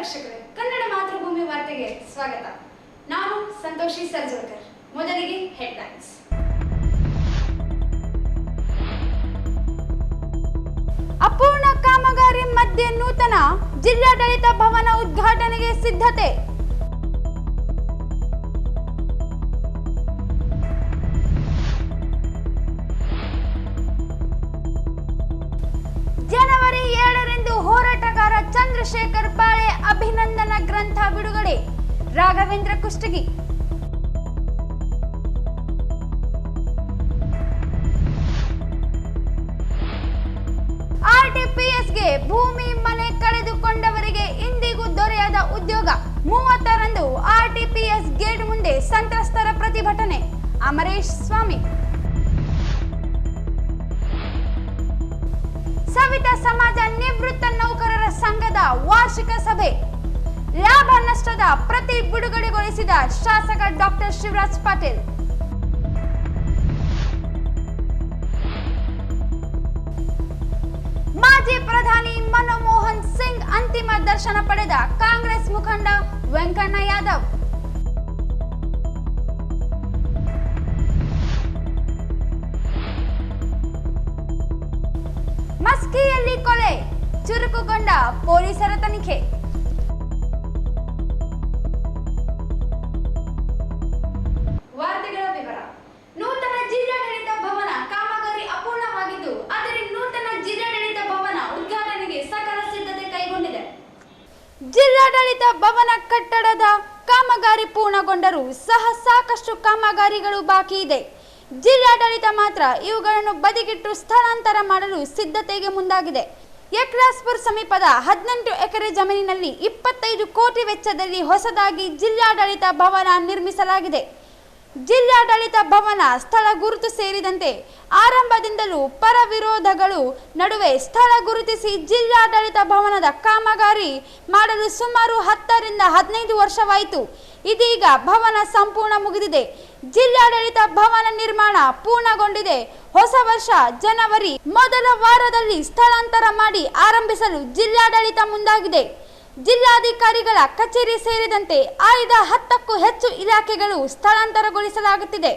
ವೀಕ್ಷಕರೇ, ಕನ್ನಡ ಮಾತೃಭೂಮಿ ವಾರ್ತೆಗೆ ಸ್ವಾಗತ. ನಾನು ಸಂತೋಷಿ ಸರ್ಜೋಳ್ಕರ್. ಮೊದಲಿಗೆ ಹೆಡ್ಲೈನ್ಸ್. ಅಪೂರ್ಣ ಕಾಮಗಾರಿ ಮಧ್ಯೆ ನೂತನ ಜಿಲ್ಲಾಡಳಿತ ಭವನ ಉದ್ಘಾಟನೆಗೆ ಸಿದ್ಧತೆ. ಜನವರಿ 7ರಂದು ಹೋರಾಟಗಾರ ಚಂದ್ರಶೇಖರ್ ಬಾಳೆ ಅಭಿನಂದನಾ ಗ್ರಂಥ ಬಿಡುಗಡೆ. ರಾಘವೇಂದ್ರ ಕುಷ್ಟಗಿ. ಆರ್ಟಿಪಿಎಸ್ಗೆ ಭೂಮಿ ಮನೆ ಕಳೆದುಕೊಂಡವರಿಗೆ ಇಂದಿಗೂ ದೊರೆಯದ ಉದ್ಯೋಗ. 30ರಂದು ಆರ್ಟಿಪಿಎಸ್ ಗೇಟ್ ಮುಂದೆ ಸಂತ್ರಸ್ತರ ಪ್ರತಿಭಟನೆ. ಅಮರೇಶ್ ಸ್ವಾಮಿ. ಸವಿತಾ ಸಮಾಜ ನಿವೃತ್ತ ನೌಕರರ ಸಂಘದ ವಾರ್ಷಿಕ ಸಭೆ. ಲಾಭ ನಷ್ಟದ ಪ್ರತಿ ಬಿಡುಗಡೆಗೊಳಿಸಿದ ಶಾಸಕ ಡಾಕ್ಟರ್ ಶಿವರಾಜ್ ಪಾಟೀಲ್. ಮಾಜಿ ಪ್ರಧಾನಿ ಮನಮೋಹನ್ ಸಿಂಗ್ ಅಂತಿಮ ದರ್ಶನ ಪಡೆದ ಕಾಂಗ್ರೆಸ್ ಮುಖಂಡ ವೆಂಕಣ್ಣ ಯಾದವ್. ಮಸ್ಕಿಯಲ್ಲಿ ಕೊಲೆ ಚುರುಕುಗೊಂಡ ಪೊಲೀಸರ ತನಿಖೆ. ವಾರ್ತೆಗಳ ವಿವರ. ನೂತನ ಜಿಲ್ಲಾಡಳಿತ ಭವನ ಕಾಮಗಾರಿ ಅಪೂರ್ಣವಾಗಿದ್ದು, ಆದರೆ ನೂತನ ಜಿಲ್ಲಾಡಳಿತ ಭವನ ಉದ್ಘಾಟನೆಗೆ ಸಕಲ ಸಿದ್ಧತೆ ಕೈಗೊಂಡಿದೆ. ಜಿಲ್ಲಾಡಳಿತ ಭವನ ಕಟ್ಟಡದ ಕಾಮಗಾರಿ ಪೂರ್ಣಗೊಂಡರೂ ಸಹ ಸಾಕಷ್ಟು ಕಾಮಗಾರಿಗಳು ಬಾಕಿ ಇದೆ. ಜಿಲ್ಲಾಡಳಿತ ಮಾತ್ರ ಇವುಗಳನ್ನು ಬದಿಗಿಟ್ಟು ಸ್ಥಳಾಂತರ ಮಾಡಲು ಸಿದ್ಧತೆಗೆ ಮುಂದಾಗಿದೆ. ಯಕ್ಲಾಸ್ಪುರ್ ಸಮೀಪದ 18 ಎಕರೆ ಜಮೀನಿನಲ್ಲಿ 25 ಕೋಟಿ ವೆಚ್ಚದಲ್ಲಿ ಹೊಸದಾಗಿ ಜಿಲ್ಲಾಡಳಿತ ಭವನ ನಿರ್ಮಿಸಲಾಗಿದೆ. ಜಿಲ್ಲಾಡಳಿತ ಭವನ ಸ್ಥಳ ಗುರುತು ಸೇರಿದಂತೆ ಆರಂಭದಿಂದಲೂ ಪರ ವಿರೋಧಗಳು ನಡುವೆ ಸ್ಥಳ ಗುರುತಿಸಿ ಜಿಲ್ಲಾಡಳಿತ ಭವನದ ಕಾಮಗಾರಿ ಮಾಡಲು ಸುಮಾರು 10 ರಿಂದ 15 ವರ್ಷವಾಯಿತು. ಇದೀಗ ಭವನ ಸಂಪೂರ್ಣ ಮುಗಿದಿದೆ. ಜಿಲ್ಲಾಡಳಿತ ಭವನ ನಿರ್ಮಾಣ ಪೂರ್ಣಗೊಂಡಿದೆ. ಹೊಸ ವರ್ಷ ಜನವರಿ ಮೊದಲ ವಾರದಲ್ಲಿ ಸ್ಥಳಾಂತರ ಮಾಡಿ ಆರಂಭಿಸಲು ಜಿಲ್ಲಾಡಳಿತ ಮುಂದಾಗಿದೆ. ಜಿಲ್ಲಾಧಿಕಾರಿಗಳ ಕಚೇರಿ ಸೇರಿದಂತೆ ಆಯ್ದ 10ಕ್ಕೂ ಹೆಚ್ಚು ಇಲಾಖೆಗಳು ಸ್ಥಳಾಂತರಗೊಳಿಸಲಾಗುತ್ತಿದೆ.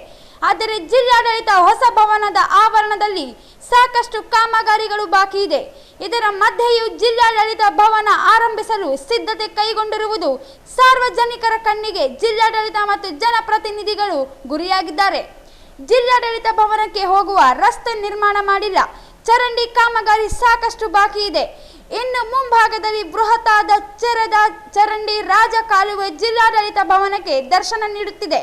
ಆದರೆ ಜಿಲ್ಲಾಡಳಿತ ಹೊಸ ಭವನದ ಆವರಣದಲ್ಲಿ ಸಾಕಷ್ಟು ಕಾಮಗಾರಿಗಳು ಬಾಕಿ ಇದೆ. ಇದರ ಮಧ್ಯೆಯೂ ಜಿಲ್ಲಾಡಳಿತ ಭವನ ಆರಂಭಿಸಲು ಸಿದ್ಧತೆ ಕೈಗೊಂಡಿರುವುದು ಸಾರ್ವಜನಿಕರ ಕಣ್ಣಿಗೆ ಜಿಲ್ಲಾಡಳಿತ ಮತ್ತು ಜನಪ್ರತಿನಿಧಿಗಳು ಗುರಿಯಾಗಿದ್ದಾರೆ. ಜಿಲ್ಲಾಡಳಿತ ಭವನಕ್ಕೆ ಹೋಗುವ ರಸ್ತೆ ನಿರ್ಮಾಣ ಮಾಡಿಲ್ಲ. ಚರಂಡಿ ಕಾಮಗಾರಿ ಸಾಕಷ್ಟು ಬಾಕಿ ಇದೆ. ಇನ್ನು ಮುಂಭಾಗದಲ್ಲಿ ಬೃಹತ್ತಾದ ಚೆರೆದ ಚರಂಡಿ ರಾಜ ಕಾಲುವೆ ಜಿಲ್ಲಾಡಳಿತ ಭವನಕ್ಕೆ ದರ್ಶನ ನೀಡುತ್ತಿದೆ.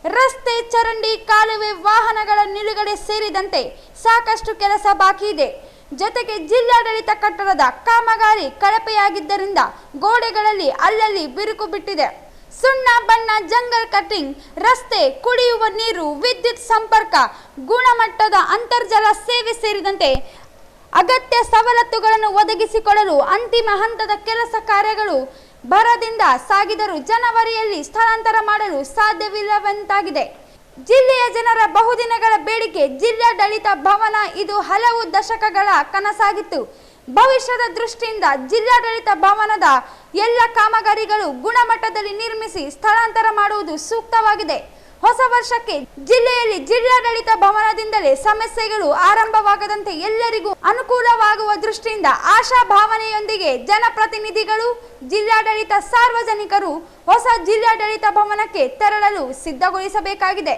ರಸ್ತೆ, ಚರಂಡಿ, ಕಾಲುವೆ, ವಾಹನಗಳ ನಿಲುಗಡೆ ಸೇರಿದಂತೆ ಸಾಕಷ್ಟು ಕೆಲಸ ಬಾಕಿ ಇದೆ. ಜೊತೆಗೆ ಜಿಲ್ಲಾಡಳಿತ ಕಟ್ಟಡದ ಕಾಮಗಾರಿ ಕಳಪೆಯಾಗಿದ್ದರಿಂದ ಗೋಡೆಗಳಲ್ಲಿ ಅಲ್ಲಲ್ಲಿ ಬಿರುಕು ಬಿಟ್ಟಿದೆ. ಸುಣ್ಣ ಬಣ್ಣ, ಜಂಗಲ್ ಕಟಿಂಗ್, ರಸ್ತೆ, ಕುಡಿಯುವ ನೀರು, ವಿದ್ಯುತ್ ಸಂಪರ್ಕ, ಗುಣಮಟ್ಟದ ಅಂತರ್ಜಲ ಸೇವೆ ಸೇರಿದಂತೆ ಅಗತ್ಯ ಸವಲತ್ತುಗಳನ್ನು ಒದಗಿಸಿಕೊಡಲು ಅಂತಿಮ ಹಂತದ ಕೆಲಸ ಕಾರ್ಯಗಳು ಭರದಿಂದ ಸಾಗಿದರೂ ಜನವರಿಯಲ್ಲಿ ಸ್ಥಳಾಂತರ ಮಾಡಲು ಸಾಧ್ಯವಿಲ್ಲವೆಂತಾಗಿದೆ. ಜಿಲ್ಲೆಯ ಜನರ ಬಹುದಿನಗಳ ಬೇಡಿಕೆ ಜಿಲ್ಲಾಡಳಿತ ಭವನ. ಇದು ಹಲವು ದಶಕಗಳ ಕನಸಾಗಿತ್ತು. ಭವಿಷ್ಯದ ದೃಷ್ಟಿಯಿಂದ ಜಿಲ್ಲಾಡಳಿತ ಭವನದ ಎಲ್ಲ ಕಾಮಗಾರಿಗಳು ಗುಣಮಟ್ಟದಲ್ಲಿ ನಿರ್ಮಿಸಿ ಸ್ಥಳಾಂತರ ಮಾಡುವುದು ಸೂಕ್ತವಾಗಿದೆ. ಹೊಸ ವರ್ಷಕ್ಕೆ ಜಿಲ್ಲೆಯಲ್ಲಿ ಜಿಲ್ಲಾಡಳಿತ ಭವನದಿಂದಲೇ ಸಮಸ್ಯೆಗಳು ಆರಂಭವಾಗದಂತೆ ಎಲ್ಲರಿಗೂ ಅನುಕೂಲವಾಗುವ ದೃಷ್ಟಿಯಿಂದ ಆಶಾಭಾವನೆಯೊಂದಿಗೆ ಜನಪ್ರತಿನಿಧಿಗಳು, ಜಿಲ್ಲಾಡಳಿತ, ಸಾರ್ವಜನಿಕರು ಹೊಸ ಜಿಲ್ಲಾಡಳಿತ ಭವನಕ್ಕೆ ತೆರಳಲು ಸಿದ್ಧಗೊಳಿಸಬೇಕಾಗಿದೆ.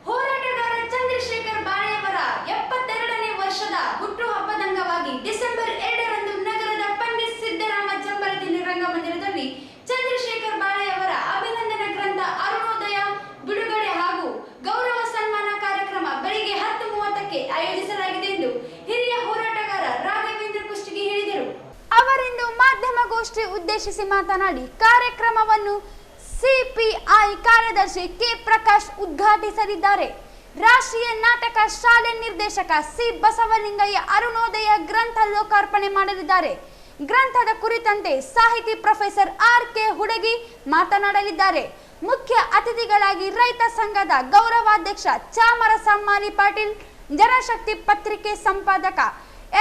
ಹೋರಾಟಗಾರ ಚಂದ್ರಶೇಖರ್ ಬಾಳೆಯವರ 72ನೇ ವರ್ಷದ ಹುಟ್ಟುಹಬ್ಬದ ಅಂಗವಾಗಿ ಡಿಸೆಂಬರ್ 2ರಂದು ನಗರದ ಪಂಡಿತ್ ಸಿದ್ದರಾಮ ಚಂಬರದಿನ್ನಿ ರಂಗಮಂದಿರದಲ್ಲಿ ಚಂದ್ರಶೇಖರ್ ಬಾಳೆಯವರ ಅಭಿನಂದನಾ ಗ್ರಂಥ ಅರುಣೋದಯ ಬಿಡುಗಡೆ ಹಾಗೂ ಗೌರವ ಸನ್ಮಾನ ಕಾರ್ಯಕ್ರಮ ಬೆಳಿಗ್ಗೆ 10:30ಕ್ಕೆ ಆಯೋಜಿಸಲಾಗಿದೆ ಎಂದು ಹಿರಿಯ ಹೋರಾಟಗಾರ ರಾಘವೇಂದ್ರ ಕುಷ್ಟಗಿ ಹೇಳಿದರು. ಅವರಿಂದು ಮಾಧ್ಯಮಗೋಷ್ಠಿ ಉದ್ದೇಶಿಸಿ ಮಾತನಾಡಿ ಕಾರ್ಯಕ್ರಮವನ್ನು ಸಿಪಿಐ ಕಾರ್ಯದರ್ಶಿ ಕೆ ಪ್ರಕಾಶ್ ಉದ್ಘಾಟಿಸಲಿದ್ದಾರೆ. ರಾಷ್ಟ್ರೀಯ ನಾಟಕ ಶಾಲೆ ನಿರ್ದೇಶಕ ಸಿ ಬಸವಲಿಂಗಯ್ಯ ಅರುಣೋದಯ ಗ್ರಂಥ ಲೋಕಾರ್ಪಣೆ ಮಾಡಲಿದ್ದಾರೆ. ಗ್ರಂಥದ ಕುರಿತಂತೆ ಸಾಹಿತಿ ಪ್ರೊಫೆಸರ್ ಆರ್.ಕೆ. ಹುಡಗಿ ಮಾತನಾಡಲಿದ್ದಾರೆ. ಮುಖ್ಯ ಅತಿಥಿಗಳಾಗಿ ರೈತ ಸಂಘದ ಗೌರವಾಧ್ಯಕ್ಷ ಚಾಮರ ಸಮ್ಮಾಲಿ ಪಾಟೀಲ್, ಜನಶಕ್ತಿ ಪತ್ರಿಕೆ ಸಂಪಾದಕ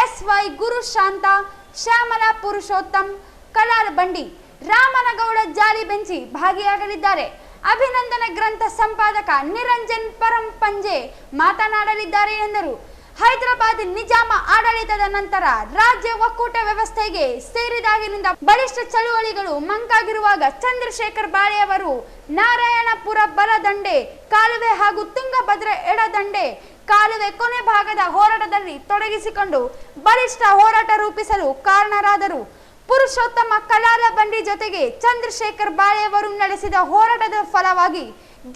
ಎಸ್.ವೈ. ಗುರುಶಾಂತ, ಶ್ಯಾಮಲಾ ಪುರುಷೋತ್ತಮ್, ಕಲಾಲ ಬಂಡಿ, ರಾಮನಗೌಡ ಜಾಲಿ ಬೆಂಚಿ ಭಾಗಿಯಾಗಲಿದ್ದಾರೆ. ಅಭಿನಂದನ ಗ್ರಂಥ ಸಂಪಾದಕ ನಿರಂಜನ್ ಪರಂಪಂಜೆ ಮಾತನಾಡಲಿದ್ದಾರೆ ಎಂದರು. ಹೈದರಾಬಾದ್ ನಿಜಾಮ ಆಡಳಿತದ ನಂತರ ರಾಜ್ಯ ಒಕ್ಕೂಟ ವ್ಯವಸ್ಥೆಗೆ ಸೇರಿದಾಗಿನಿಂದ ಬಲಿಷ್ಠ ಚಳುವಳಿಗಳು ಮಂಕಾಗಿರುವಾಗ ಚಂದ್ರಶೇಖರ್ ಬಾಳೆ ಅವರು ನಾರಾಯಣಪುರ ಬಲದಂಡೆ ಕಾಲುವೆ ಹಾಗೂ ತುಂಗಭದ್ರಾ ಎಡದಂಡೆ ಕಾಲುವೆ ಕೊನೆ ಭಾಗದ ಹೋರಾಟದಲ್ಲಿ ತೊಡಗಿಸಿಕೊಂಡು ಬಲಿಷ್ಠ ಹೋರಾಟ ರೂಪಿಸಲು ಕಾರಣರಾದರು. ಪುರುಷೋತ್ತಮ ಕಲಾಲ ಬಂಡಿ ಜೊತೆಗೆ ಚಂದ್ರಶೇಖರ್ ಬಾಳೆ ಅವರು ನಡೆಸಿದ ಹೋರಾಟದ ಫಲವಾಗಿ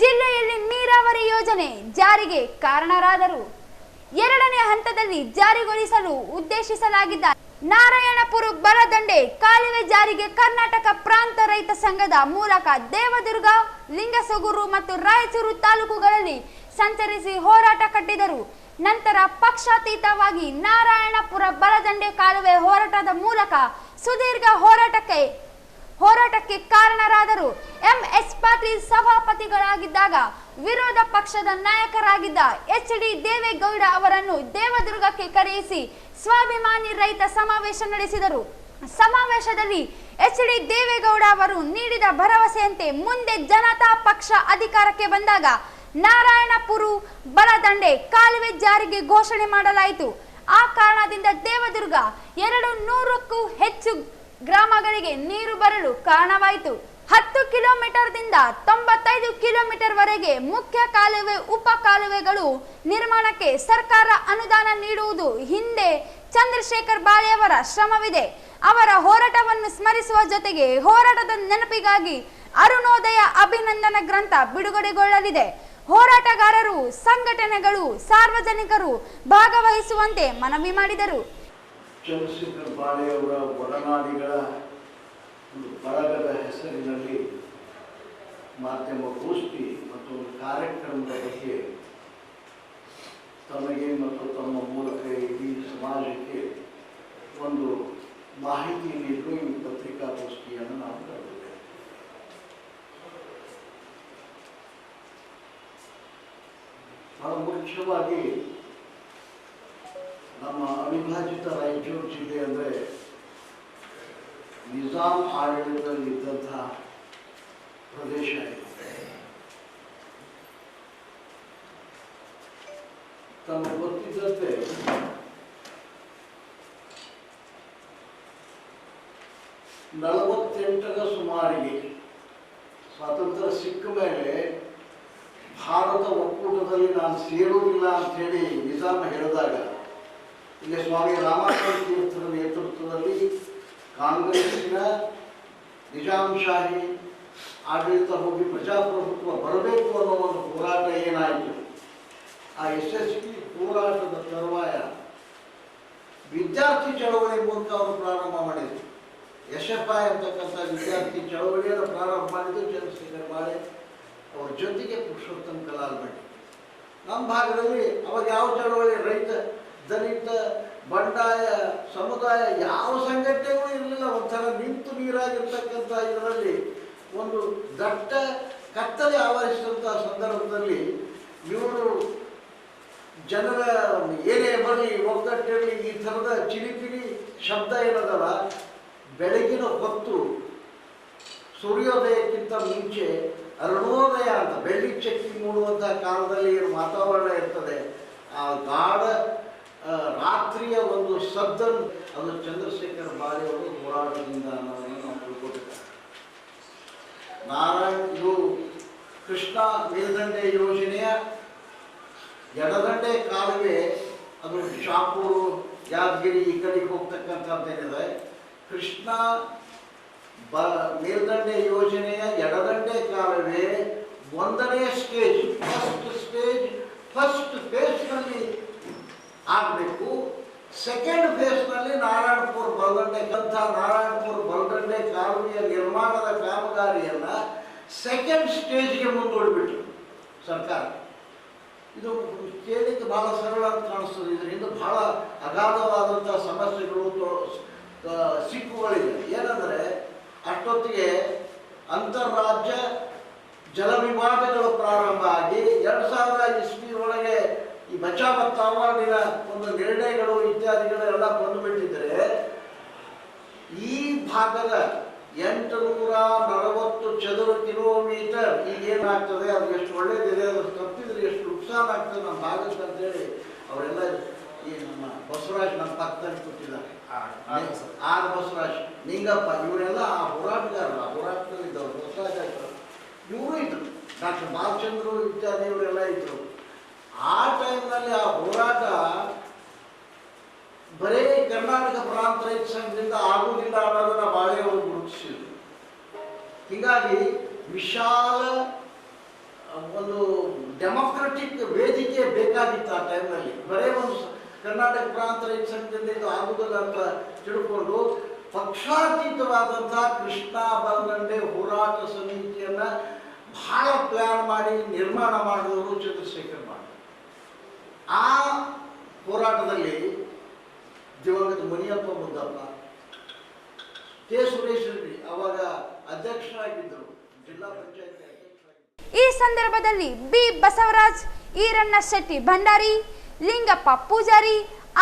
ಜಿಲ್ಲೆಯಲ್ಲಿ ನೀರಾವರಿ ಯೋಜನೆ ಜಾರಿಗೆ ಕಾರಣರಾದರು. ಎರಡನೇ ಹಂತದಲ್ಲಿ ಜಾರಿಗೊಳಿಸಲು ಉದ್ದೇಶಿಸಲಾಗಿದ್ದ ನಾರಾಯಣಪುರ ಬಲದಂಡೆ ಕಾಲುವೆ ಜಾರಿಗೆ ಕರ್ನಾಟಕ ಪ್ರಾಂತ ರೈತ ಸಂಘದ ಮೂಲಕ ದೇವದುರ್ಗ, ಲಿಂಗಸಗೂರು ಮತ್ತು ರಾಯಚೂರು ತಾಲೂಕುಗಳಲ್ಲಿ ಸಂಚರಿಸಿ ಹೋರಾಟ ಕಟ್ಟಿದರು. ನಂತರ ಪಕ್ಷಾತೀತವಾಗಿ ನಾರಾಯಣಪುರ ಬಲದಂಡೆ ಕಾಲುವೆ ಹೋರಾಟದ ಮೂಲಕ ಸುದೀರ್ಘ ಹೋರಾಟಕ್ಕೆ ಕಾರಣರಾದರು. MS ಪಾಟೀಲ್ ಸಭಾಪತಿಗಳಾಗಿದ್ದಾಗ ವಿರೋಧ ಪಕ್ಷದ ನಾಯಕರಾಗಿದ್ದ HD ದೇವೇಗೌಡ ಅವರನ್ನು ದೇವದುರ್ಗಕ್ಕೆ ಕರೆಯಿಸಿ ಸ್ವಾಭಿಮಾನಿ ರೈತ ಸಮಾವೇಶ ನಡೆಸಿದರು. ಸಮಾವೇಶದಲ್ಲಿ HD ದೇವೇಗೌಡ ಅವರು ನೀಡಿದ ಭರವಸೆಯಂತೆ ಮುಂದೆ ಜನತಾ ಪಕ್ಷ ಅಧಿಕಾರಕ್ಕೆ ಬಂದಾಗ ನಾರಾಯಣಪುರ ಬಲದಂಡೆ ಕಾಲುವೆ ಜಾರಿಗೆ ಘೋಷಣೆ ಮಾಡಲಾಯಿತು. ಆ ಕಾರಣದಿಂದ ದೇವದುರ್ಗ 200ಕ್ಕೂ ಹೆಚ್ಚು ಗ್ರಾಮಗಳಿಗೆ ನೀರು ಬರಲು ಕಾರಣವಾಯಿತು. 10 ಕಿಲೋಮೀಟರ್ದಿಂದ 95 ಕಿಲೋಮೀಟರ್ ವರೆಗೆ ಮುಖ್ಯ ಕಾಲುವೆ, ಉಪ ಕಾಲುವೆಗಳು ನಿರ್ಮಾಣಕ್ಕೆ ಸರ್ಕಾರ ಅನುದಾನ ನೀಡುವುದು ಹಿಂದೆ ಚಂದ್ರಶೇಖರ್ ಬಾಳೆಯವರ ಶ್ರಮವಿದೆ. ಅವರ ಹೋರಾಟವನ್ನು ಸ್ಮರಿಸುವ ಜೊತೆಗೆ ಹೋರಾಟದ ನೆನಪಿಗಾಗಿ ಅರುಣೋದಯ ಅಭಿನಂದನ ಗ್ರಂಥ ಬಿಡುಗಡೆಗೊಳ್ಳಲಿದೆ. ಹೋರಾಟಗಾರರು, ಸಂಘಟನೆಗಳು, ಸಾರ್ವಜನಿಕರು ಭಾಗವಹಿಸುವಂತೆ ಮನವಿ ಮಾಡಿದರು. ಚಂದ್ರಶೇಖರ್ ಬಾಳೆಯವರ ಒಡನಾಡಿಗಳ ಒಂದು ಬಳಗದ ಹೆಸರಿನಲ್ಲಿ ಮಾಧ್ಯಮ ಗೋಷ್ಠಿ ಮತ್ತು ಒಂದು ಕಾರ್ಯಕ್ರಮದ ಬಗ್ಗೆ ತಮಗೆ ಮತ್ತು ತಮ್ಮ ಮೂಲಕ ಇಡೀ ಸಮಾಜಕ್ಕೆ ಒಂದು ಮಾಹಿತಿ ನೀಡಲು ಈ ಪತ್ರಿಕಾಗೋಷ್ಠಿಯನ್ನು ನಾವು ಕರೆದಿದ್ದೇವೆ. ಬಹಳ ಮುಖ್ಯವಾಗಿ ನಮ್ಮ ಅವಿಭಾಜಿತ ರಾಯಚೂರು ಜಿಲ್ಲೆ ಅಂದರೆ ನಿಜಾಂ ಆಡಳಿತದಲ್ಲಿದ್ದಂತಹ ಪ್ರದೇಶ ಇದೆ. ತಮಗೆ ಗೊತ್ತಿದ್ದಂತೆ ನಲವತ್ತೆಂಟರ ಸುಮಾರಿಗೆ ಸ್ವಾತಂತ್ರ್ಯ ಸಿಕ್ಕ ಮೇಲೆ ಭಾರತ ಒಕ್ಕೂಟದಲ್ಲಿ ನಾನು ಸೇರುವುದಿಲ್ಲ ಅಂಥೇಳಿ ನಿಜಾಮ ಹೇಳಿದಾಗ ಇಲ್ಲಿ ಸ್ವಾಮಿ ರಾಮಕೃಷ್ಣ ತೀರ್ಥರ ನೇತೃತ್ವದಲ್ಲಿ ಕಾಂಗ್ರೆಸ್ಸಿನ ನಿಜಾಂಶಾಹಿ ಆಡಳಿತ ಹೋಗಿ ಪ್ರಜಾಪ್ರಭುತ್ವ ಬರಬೇಕು ಅನ್ನೋ ಒಂದು ಹೋರಾಟ ಏನಾಯಿತು, ಆ ಯಶಸ್ವಿ ಹೋರಾಟದ ತರುವಾಯ ವಿದ್ಯಾರ್ಥಿ ಚಳವಳಿ ಮೂಲಕ ಅವರು ಪ್ರಾರಂಭ ಮಾಡಿದರು. ಯಶಪ್ಪ ಅಂತಕ್ಕಂಥ ವಿದ್ಯಾರ್ಥಿ ಚಳವಳಿಯನ್ನು ಪ್ರಾರಂಭ ಮಾಡಿದ್ದು ಚಂದ್ರಶೇಖರ್ ಬಾಳೆ ಅವ್ರ ಜೊತೆಗೆ ಪುರುಷೋತ್ತಮ ಕಲಾಲ ಬಂಡಿ. ನಮ್ಮ ಭಾಗದಲ್ಲಿ ಅವಾಗ ಯಾವ ಚಳವಳಿ, ರೈತ, ದಲಿತ, ಬಂಡಾಯ, ಸಮುದಾಯ ಯಾವ ಸಂಘಟನೆಗಳು ಇರಲಿಲ್ಲ. ಒಂಥರ ನಿಂತು ನೀರಾಗಿರ್ತಕ್ಕಂಥ ಇದರಲ್ಲಿ ಒಂದು ದಟ್ಟ ಕತ್ತಲೆ ಆವರಿಸಿದಂಥ ಸಂದರ್ಭದಲ್ಲಿ ಇವರು ಜನರ ಏನೇ ಬರಲಿ, ಒಗ್ಗಟ್ಟಿರಲಿ, ಈ ಥರದ ಚಿಲಿಪಿಲಿ ಶಬ್ದ ಏನದಲ್ಲ, ಬೆಳಗಿನ ಹೊತ್ತು ಸೂರ್ಯೋದಯಕ್ಕಿಂತ ಮುಂಚೆ ಅರುಣೋದಯ ಅಂತ ಬೆಳ್ಳಿ ಚಕ್ಕಿ ಮೂಡುವಂಥ ಕಾಲದಲ್ಲಿ ಏನು ವಾತಾವರಣ ಇರ್ತದೆ, ಆ ಗಾಢ ರಾತ್ರಿಯ ಒಂದು ಸದ್ದನ್ನು ಅದು ಚಂದ್ರಶೇಖರ್ ಬಾಳೆಯವರು ಹೋರಾಟದಿಂದ ಅನ್ನೋದನ್ನು ನಾವು ತಿಳ್ಕೊಬೇಕು. ಇದು ಕೃಷ್ಣ ಮೇಲ್ದಂಡೆ ಯೋಜನೆಯ ಎಡದಂಡೆ ಕಾಲುವೆ, ಅದು ಶಾಪೂರು, ಯಾದಗಿರಿ ಈ ಕಡೆಗೆ ಹೋಗ್ತಕ್ಕಂಥದ್ದೇನಿದೆ. ಕೃಷ್ಣ ಮೇಲ್ದಂಡೆ ಯೋಜನೆಯ ಎಡದಂಡೆ ಕಾಲುವೆ ಒಂದನೇ ಸ್ಟೇಜ್, ಫಸ್ಟ್ ಫೇಸ್ನಲ್ಲಿ ಆಗಬೇಕು. ಸೆಕೆಂಡ್ ಫೇಸ್ನಲ್ಲಿ ನಾರಾಯಣಪುರ ಬಲದಂಡೆ ಕಾಲುವೆಯ ನಿರ್ಮಾಣದ ಕಾಮಗಾರಿಯನ್ನು ಸೆಕೆಂಡ್ ಸ್ಟೇಜ್ಗೆ ಮುಂದೂಡಿಬಿಟ್ರು ಸರ್ಕಾರ. ಇದು ಕೇಳಲಿಕ್ಕೆ ಬಹಳ ಸರಳ ಅಂತ ಕಾಣಿಸ್ತದೆ. ಇದರಿಂದ ಬಹಳ ಅಗಾಧವಾದಂಥ ಸಮಸ್ಯೆಗಳು ಸಿಕ್ಕುಗಳಿವೆ. ಏನಂದರೆ ಅಷ್ಟೊತ್ತಿಗೆ ಅಂತಾರಾಜ್ಯ ಜಲ ವಿವಾದಗಳು ಪ್ರಾರಂಭ ಆಗಿ 2000 ಇಸ್ವಿ ಒಳಗೆ ಈ ಬಚಾವ್ ಅವಾರ್ಡಿನ ಒಂದು ನಿರ್ಣಯಗಳು ಇತ್ಯಾದಿಗಳು ಎಲ್ಲ ಬಂದುಬಿಟ್ಟಿದ್ರೆ ಈ ಭಾಗದ 840 ಚದುರ ಕಿಲೋಮೀಟರ್ ಈಗೇನಾಗ್ತದೆ, ಅದು ಎಷ್ಟು ಒಳ್ಳೇದಿದೆ, ಅದು ತಪ್ಪಿದ್ರೆ ಎಷ್ಟು ನುಕ್ಸಾನ್ ಆಗ್ತದೆ ನಮ್ಮ ಭಾಗಕ್ಕೆ ಅಂತೇಳಿ ಅವರೆಲ್ಲ ಈ ನಮ್ಮ ಬಸವರಾಜ್ ನಮ್ಮ ಪಕ್ಕದಲ್ಲಿ ಕೊಟ್ಟಿದ್ದಾರೆ. ಆರ್ ಬಸವರಾಜ್, ನಿಂಗಪ್ಪ, ಇವರೆಲ್ಲ ಆ ಹೋರಾಟದಲ್ಲಿದ್ದವರು. ಬಸವರಾಜ್ ಇವರು ಇದ್ರು, ಡಾಕ್ಟರ್ ಬಾಲಚಂದ್ರು ಇತ್ಯಾದಿ ಇವರೆಲ್ಲ ಇದ್ರು. ಆ ಟೈಮ್ನಲ್ಲಿ ಆ ಹೋರಾಟ ಬರೀ ಕರ್ನಾಟಕ ಪ್ರಾಂತ ರೈತ ಸಂಘದಿಂದ ಆಗುವುದಿಲ್ಲ ಅನ್ನೋದನ್ನ ಬಾಳೆ ಅವರು ಗುರುತಿಸಿದ್ರು. ಹೀಗಾಗಿ ವಿಶಾಲ ಒಂದು ಡೆಮೊಕ್ರೆಟಿಕ್ ವೇದಿಕೆ ಬೇಕಾಗಿತ್ತು ಆ ಟೈಮ್ನಲ್ಲಿ. ಬರೇ ಒಂದು ಕರ್ನಾಟಕ ಪ್ರಾಂತ ರೈತ ಸಂಘದಿಂದ ಇದು ಆಗುವುದಿಲ್ಲ ಅಂತ ತಿಳ್ಕೊಂಡು ಪಕ್ಷಾತೀತವಾದಂತಹ ಕೃಷ್ಣ ಬಲದಂಡೆ ಹೋರಾಟ ಸಮಿತಿಯನ್ನ ಬಹಳ ಪ್ಲಾನ್ ಮಾಡಿ ನಿರ್ಮಾಣ ಮಾಡಿದವರು ಚಂದ್ರಶೇಖರ್ ಮಾಡಿ. ಆ ಹೋರಾಟದಲ್ಲಿ ದಿವಂಗತ ಮುನಿಯಪ್ಪ ಮುದ್ದಪ್ಪ, ಕೆ ಸುರೇಶ್ ರೆಡ್ಡಿ ಅವಾಗ ಅಧ್ಯಕ್ಷರಾಗಿದ್ದರು, ಜಿಲ್ಲಾ ಪಂಚಾಯತ್ ಅಧ್ಯಕ್ಷರಾಗಿದ್ದರು. ಈ ಸಂದರ್ಭದಲ್ಲಿ ಬಿ ಬಸವರಾಜ್, ಈರಣ್ಣ ಶೆಟ್ಟಿ ಭಂಡಾರಿ, ಲಿಂಗಪ್ಪ ಪೂಜಾರಿ,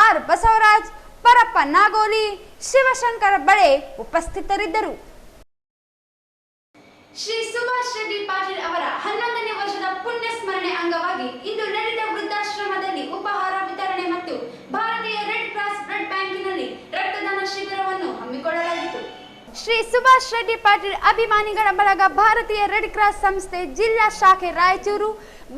ಆರ್ ಬಸವರಾಜ್, ಪರಪ್ಪ ನಾಗೋಲಿ, ಶಿವಶಂಕರ ಬಳೆ ಉಪಸ್ಥಿತರಿದ್ದರು. ಶ್ರೀ ಸುಭಾಷ್ ರೆಡ್ಡಿ ಪಾಟೀಲ್ ಅವರ 11ನೇ ವರ್ಷದ ಪುಣ್ಯ ಸ್ಮರಣೆ ಅಂಗವಾಗಿ ಇಂದು ನಡೆದ ವೃದ್ಧಾಶ್ರಮದಲ್ಲಿ ಉಪಹಾರ ವಿತರಣೆ ಮತ್ತು ಭಾರತೀಯ ರೆಡ್ ಕ್ರಾಸ್ ಬ್ಲಡ್ ಬ್ಯಾಂಕಿನಲ್ಲಿ ರಕ್ತದಾನ ಶಿಬಿರವನ್ನು ಹಮ್ಮಿಕೊಳ್ಳಲಾಗಿತ್ತು. ಶ್ರೀ ಸುಭಾಷ್ ರೆಡ್ಡಿ ಪಾಟೀಲ್ ಅಭಿಮಾನಿಗಳ ಬಳಗ ಭಾರತೀಯ ರೆಡ್ ಕ್ರಾಸ್ ಸಂಸ್ಥೆ ಜಿಲ್ಲಾ ಶಾಖೆ ರಾಯಚೂರು,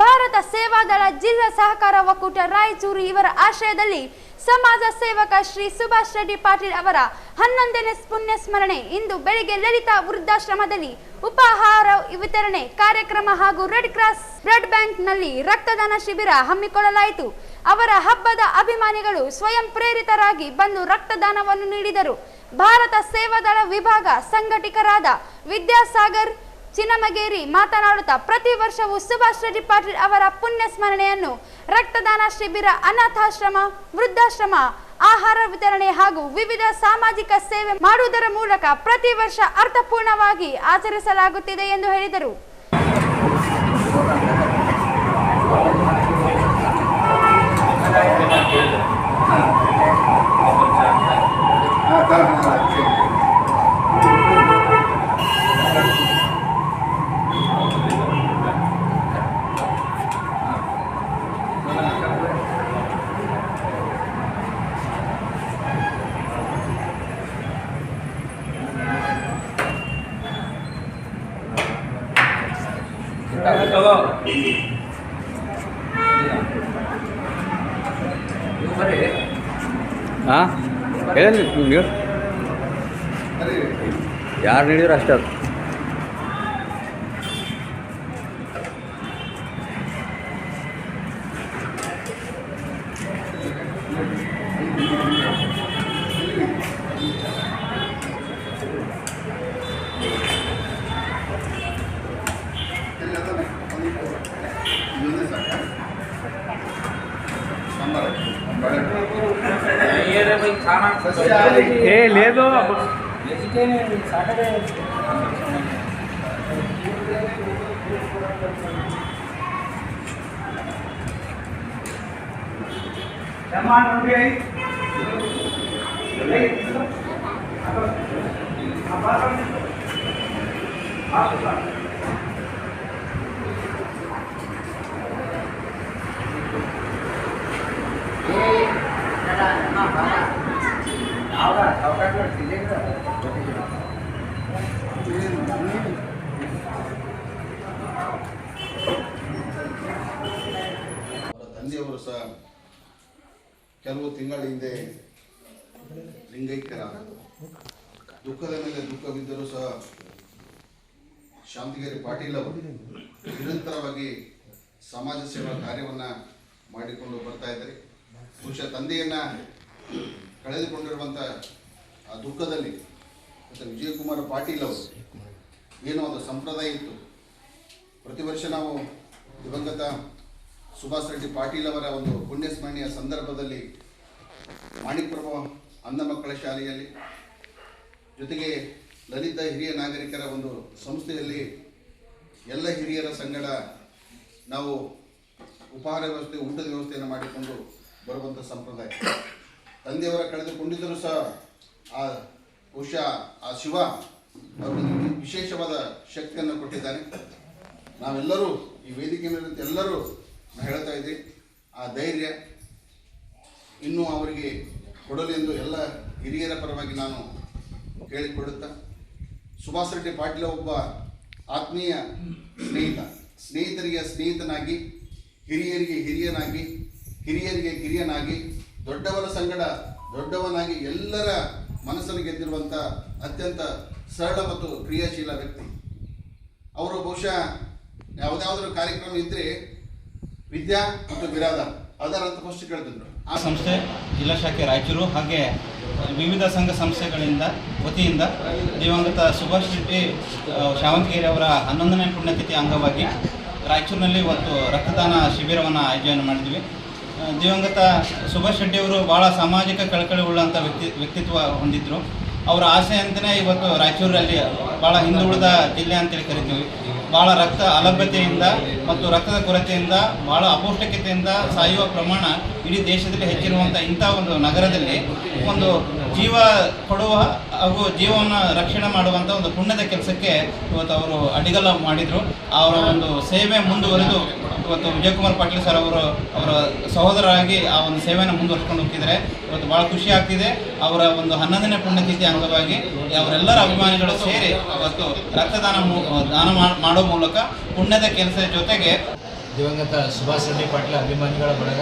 ಭಾರತ ಸೇವಾದಳ ಜಿಲ್ಲಾ ಸಹಕಾರ ಒಕ್ಕೂಟ ರಾಯಚೂರು ಇವರ ಆಶ್ರಯದಲ್ಲಿ ಸಮಾಜ ಸೇವಕ ಶ್ರೀ ಸುಭಾಷ್ ರೆಡ್ಡಿ ಪಾಟೀಲ್ ಅವರ 11ನೇ ಪುಣ್ಯ ಸ್ಮರಣೆ ಇಂದು ಬೆಳಿಗ್ಗೆ ಲಲಿತಾ ವೃದ್ಧಾಶ್ರಮದಲ್ಲಿ ಉಪಹಾರ ವಿತರಣೆ ಕಾರ್ಯಕ್ರಮ ಹಾಗೂ ರೆಡ್ ಕ್ರಾಸ್ ಬ್ಲಡ್ ಬ್ಯಾಂಕ್ ನಲ್ಲಿ ರಕ್ತದಾನ ಶಿಬಿರ ಹಮ್ಮಿಕೊಳ್ಳಲಾಯಿತು. ಅವರ ಹಬ್ಬದ ಅಭಿಮಾನಿಗಳು ಸ್ವಯಂ ಪ್ರೇರಿತರಾಗಿ ಬಂದು ರಕ್ತದಾನವನ್ನು ನೀಡಿದರು. ಭಾರತ ಸೇವಾದಳ ವಿಭಾಗ ಸಂಘಟಕರಾದ ವಿದ್ಯಾಸಾಗರ್ ಚಿನ್ನಮಗೇರಿ ಮಾತನಾಡುತ್ತಾ ಪ್ರತಿ ವರ್ಷವೂ ಸುಭಾಷ್ ರೆಡ್ಡಿ ಪಾಟೀಲ್ ಅವರ ಪುಣ್ಯ ಸ್ಮರಣೆಯನ್ನು ರಕ್ತದಾನ ಶಿಬಿರ, ಅನಾಥಾಶ್ರಮ, ವೃದ್ಧಾಶ್ರಮ, ಆಹಾರ ವಿತರಣೆ ಹಾಗೂ ವಿವಿಧ ಸಾಮಾಜಿಕ ಸೇವೆ ಮಾಡುವುದರ ಮೂಲಕ ಪ್ರತಿ ವರ್ಷ ಅರ್ಥಪೂರ್ಣವಾಗಿ ಆಚರಿಸಲಾಗುತ್ತಿದೆ ಎಂದು ಹೇಳಿದರು. ಹಾಂ ಹೇಳಿ ನೀವು ಯಾರು ನೀಡಿದ್ರು ಅಷ್ಟೇ. ಅದು లేదు ತಂದೆಯವರು ಸಹ ಕೆಲವು ತಿಂಗಳ ಹಿಂದೆ ಲಿಂಗೈಕ್ಯರಾದರು. ದುಃಖದ ಮೇಲೆ ದುಃಖವಿದ್ದರೂ ಸಹ ಶಾಂತಿಗಿರಿ ಪಾಟೀಲ್ ಅವರು ನಿರಂತರವಾಗಿ ಸಮಾಜ ಸೇವಾ ಕಾರ್ಯವನ್ನು ಮಾಡಿಕೊಂಡು ಬರ್ತಾ ಇದ್ದಾರೆ. ಬಹುಶಃ ತಂದೆಯನ್ನು ಕಳೆದುಕೊಂಡಿರುವಂಥ ಆ ದುಃಖದಲ್ಲಿ ಮತ್ತು ವಿಜಯಕುಮಾರ ಪಾಟೀಲ್ ಅವರು ಏನೋ ಒಂದು ಸಂಪ್ರದಾಯ ಇತ್ತು. ಪ್ರತಿ ವರ್ಷ ನಾವು ದಿವಂಗತ ಸುಭಾಷ್ ರೆಡ್ಡಿ ಪಾಟೀಲ್ ಅವರ ಒಂದು ಪುಣ್ಯಸ್ಮರಣೆಯ ಸಂದರ್ಭದಲ್ಲಿ ಮಾಣಿಕ್ಯಪ್ರಭು ಅಂಧ ಮಕ್ಕಳ ಶಾಲೆಯಲ್ಲಿ, ಜೊತೆಗೆ ಲಲಿತಾ ಹಿರಿಯ ನಾಗರಿಕರ ಒಂದು ಸಂಸ್ಥೆಯಲ್ಲಿ ಎಲ್ಲ ಹಿರಿಯರ ಸಂಗಡ ನಾವು ಉಪಹಾರ ವ್ಯವಸ್ಥೆ, ಊಟದ ವ್ಯವಸ್ಥೆಯನ್ನು ಮಾಡಿಕೊಂಡು ಬರುವಂಥ ಸಂಪ್ರದಾಯ. ತಂದೆಯವರ ಕಳೆದುಕೊಂಡಿದ್ದರೂ ಸಹ ಆ ಬಹುಶಃ ಆ ಶಿವ ಅವರಿಗೆ ವಿಶೇಷವಾದ ಶಕ್ತಿಯನ್ನು ಕೊಟ್ಟಿದ್ದಾನೆ. ನಾವೆಲ್ಲರೂ ಈ ವೇದಿಕೆ ಮೇಲಿರುವಂಥ ಎಲ್ಲರೂ ಹೇಳ್ತಾ ಇದ್ದೀವಿ, ಆ ಧೈರ್ಯ ಇನ್ನೂ ಅವರಿಗೆ ಕೊಡಲಿ ಎಂದು ಎಲ್ಲ ಹಿರಿಯರ ಪರವಾಗಿ ನಾನು ಕೇಳಿಕೊಳ್ಳುತ್ತಾ, ಸುಭಾಷ್ ರೆಡ್ಡಿ ಪಾಟೀಲ ಒಬ್ಬ ಆತ್ಮೀಯ ಸ್ನೇಹಿತರಿಗೆ ಸ್ನೇಹಿತನಾಗಿ, ಹಿರಿಯರಿಗೆ ಹಿರಿಯನಾಗಿ, ಕಿರಿಯರಿಗೆ ಕಿರಿಯನಾಗಿ, ದೊಡ್ಡವರ ಸಂಗಡ ದೊಡ್ಡವನಾಗಿ ಎಲ್ಲರ ಮನಸ್ಸನ್ನು ಗೆದ್ದಿರುವಂಥ ಅತ್ಯಂತ ಸರಳ ಮತ್ತು ಕ್ರಿಯಾಶೀಲ ವ್ಯಕ್ತಿ. ಅವರು ಬಹುಶಃ ಯಾವುದಾದ್ರೂ ಕಾರ್ಯಕ್ರಮ ಇದ್ದರೆ ವಿದ್ಯಾ ಮತ್ತು ವಿರಾದ ಅದರ ಅಂತ ಫಸ್ಟ್ ಕೇಳ್ತಿದ್ರು. ಆ ಸಂಸ್ಥೆ ಜಿಲ್ಲಾ ಶಾಖೆ ರಾಯಚೂರು ಹಾಗೆ ವಿವಿಧ ಸಂಘ ಸಂಸ್ಥೆಗಳಿಂದ ವತಿಯಿಂದ ದಿವಂಗತ ಸುಭಾಷ್ ರೆಡ್ಡಿ ಶಾವಂತಗಿರಿ ಅವರ 11ನೇ ಪುಣ್ಯತಿಥಿ ಅಂಗವಾಗಿ ರಾಯಚೂರಿನಲ್ಲಿ ಇವತ್ತು ರಕ್ತದಾನ ಶಿಬಿರವನ್ನು ಆಯೋಜನೆ ಮಾಡಿದ್ವಿ. ದಿವಂಗತ ಸುಭಾಷ್ ರೆಡ್ಡಿ ಅವರು ಭಾಳ ಸಾಮಾಜಿಕ ಕಳಕಳಿ ಉಳ್ಳಂಥ ವ್ಯಕ್ತಿತ್ವ ಹೊಂದಿದ್ದರು. ಅವರ ಆಸೆ ಅಂತಲೇ ಇವತ್ತು ರಾಯಚೂರಲ್ಲಿ ಭಾಳ ಹಿಂದುಳಿದ ಜಿಲ್ಲೆ ಅಂತೇಳಿ ಕರಿತೀವಿ. ಭಾಳ ರಕ್ತ ಅಲಭ್ಯತೆಯಿಂದ ಮತ್ತು ರಕ್ತದ ಕೊರತೆಯಿಂದ ಭಾಳ ಅಪೌಷ್ಟಿಕತೆಯಿಂದ ಸಾಯುವ ಪ್ರಮಾಣ ಇಡೀ ದೇಶದಲ್ಲಿ ಹೆಚ್ಚಿರುವಂಥ ಇಂಥ ಒಂದು ನಗರದಲ್ಲಿ ಒಂದು ಜೀವ ಕೊಡುವ ಹಾಗೂ ಜೀವವನ್ನು ರಕ್ಷಣೆ ಮಾಡುವಂಥ ಒಂದು ಪುಣ್ಯದ ಕೆಲಸಕ್ಕೆ ಇವತ್ತು ಅವರು ಅಡಿಗಲ್ಲ ಮಾಡಿದರು. ಅವರ ಒಂದು ಸೇವೆ ಮುಂದುವರೆದು ಇವತ್ತು ವಿಜಯಕುಮಾರ್ ಪಾಟೀಲ್ ಸರ್ ಅವರ ಸಹೋದರರಾಗಿ ಆ ಒಂದು ಸೇವೆಯನ್ನು ಮುಂದುವರ್ಸ್ಕೊಂಡು ಹೋಗ್ತಿದ್ದಾರೆ. ಇವತ್ತು ಭಾಳ ಖುಷಿ ಆಗ್ತಿದೆ. ಅವರ ಒಂದು 11ನೇ ಪುಣ್ಯತಿಥಿ ಅಂಗವಾಗಿ ಅವರೆಲ್ಲರ ಅಭಿಮಾನಿಗಳು ಸೇರಿ ಇವತ್ತು ರಕ್ತದಾನ ಮಾಡೋ ಮೂಲಕ ಪುಣ್ಯದ ಕೆಲಸದ ಜೊತೆಗೆ ದಿವಂಗತ ಸುಭಾಷ್ ರೆಡ್ಡಿ ಪಾಟೀಲ ಅಭಿಮಾನಿಗಳ ಬಳಗ,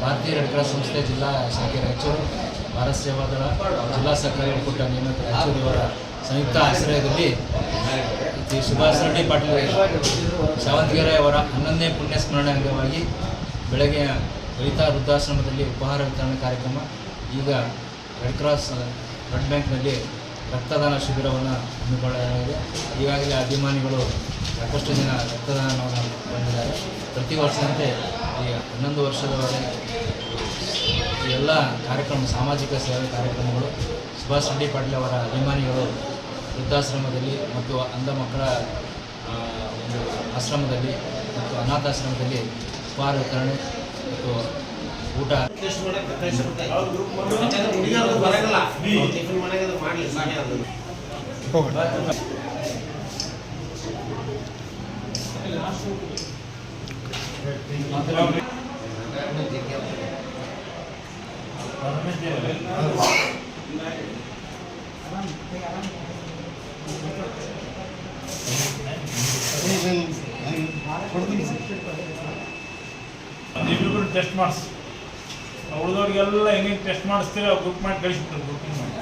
ಭಾರತೀಯ ರೆಡ್ ಕ್ರಾಸ್ ಸಂಸ್ಥೆ ಜಿಲ್ಲಾ ಶಾಖೆ ರಾಯಚೂರು, ಭಾರತ ಸೇವಾದಳ ಜಿಲ್ಲಾ ಸರ್ಕಾರಿ ಒಕ್ಕೂಟ ನಿಯಮಿತ ರಾಯಚೂರು ಇವರ ಸಂಯುಕ್ತ ಆಶ್ರಯದಲ್ಲಿ ಶ್ರೀ ಸುಭಾಷ್ ರೆಡ್ಡಿ ಪಾಟೀಲ್ ಶಾವಂತಗಿರಿ ಅವರ 11ನೇ ಪುಣ್ಯ ಸ್ಮರಣೆ ಅಂಗವಾಗಿ ಬೆಳಗ್ಗೆ ಲಲಿತಾ ವೃದ್ಧಾಶ್ರಮದಲ್ಲಿ ಉಪಹಾರ ವಿತರಣೆ ಕಾರ್ಯಕ್ರಮ, ಈಗ ರೆಡ್ ಕ್ರಾಸ್ ಬ್ಲಡ್ ಬ್ಯಾಂಕ್ನಲ್ಲಿ ರಕ್ತದಾನ ಶಿಬಿರವನ್ನು ಹಮ್ಮಿಕೊಳ್ಳಲಾಗಿದೆ. ಈಗಾಗಲೇ ಅಭಿಮಾನಿಗಳು ಸಾಕಷ್ಟು ಜನ ರಕ್ತದಾನವನ್ನು ಬಂದಿದ್ದಾರೆ. ಪ್ರತಿ ವರ್ಷದಂತೆ ಈ 11 ವರ್ಷದವರೆಗೆ ಈ ಎಲ್ಲ ಕಾರ್ಯಕ್ರಮ, ಸಾಮಾಜಿಕ ಸೇವೆ ಕಾರ್ಯಕ್ರಮಗಳು ಸುಭಾಷ್ ರೆಡ್ಡಿ ಪಾಟೀಲ್ ಅವರ ಅಭಿಮಾನಿಗಳು ವೃದ್ಧಾಶ್ರಮದಲ್ಲಿ ಮತ್ತು ಅಂಧ ಮಕ್ಕಳ ಒಂದು ಆಶ್ರಮದಲ್ಲಿ ಮತ್ತು ಅನಾಥಾಶ್ರಮದಲ್ಲಿ ಉಪಹಾರ ವಿತರಣೆ ಮತ್ತು ಊಟ ಟೆಸ್ಟ್ ಮಾಡಿಸಿ ಉಳಿದವ್ರಿಗೆಲ್ಲ ಹೆಂಗೆ ಟೆಸ್ಟ್ ಮಾಡಿಸ್ತೀರಿ ಅವ್ರು ಗ್ರೂಪ್ ಮಾಡಿ ಕಳಿಸ್ಬಿಟ್ರು. ಗ್ರೂಪಿಂಗ್ ಮಾಡಿ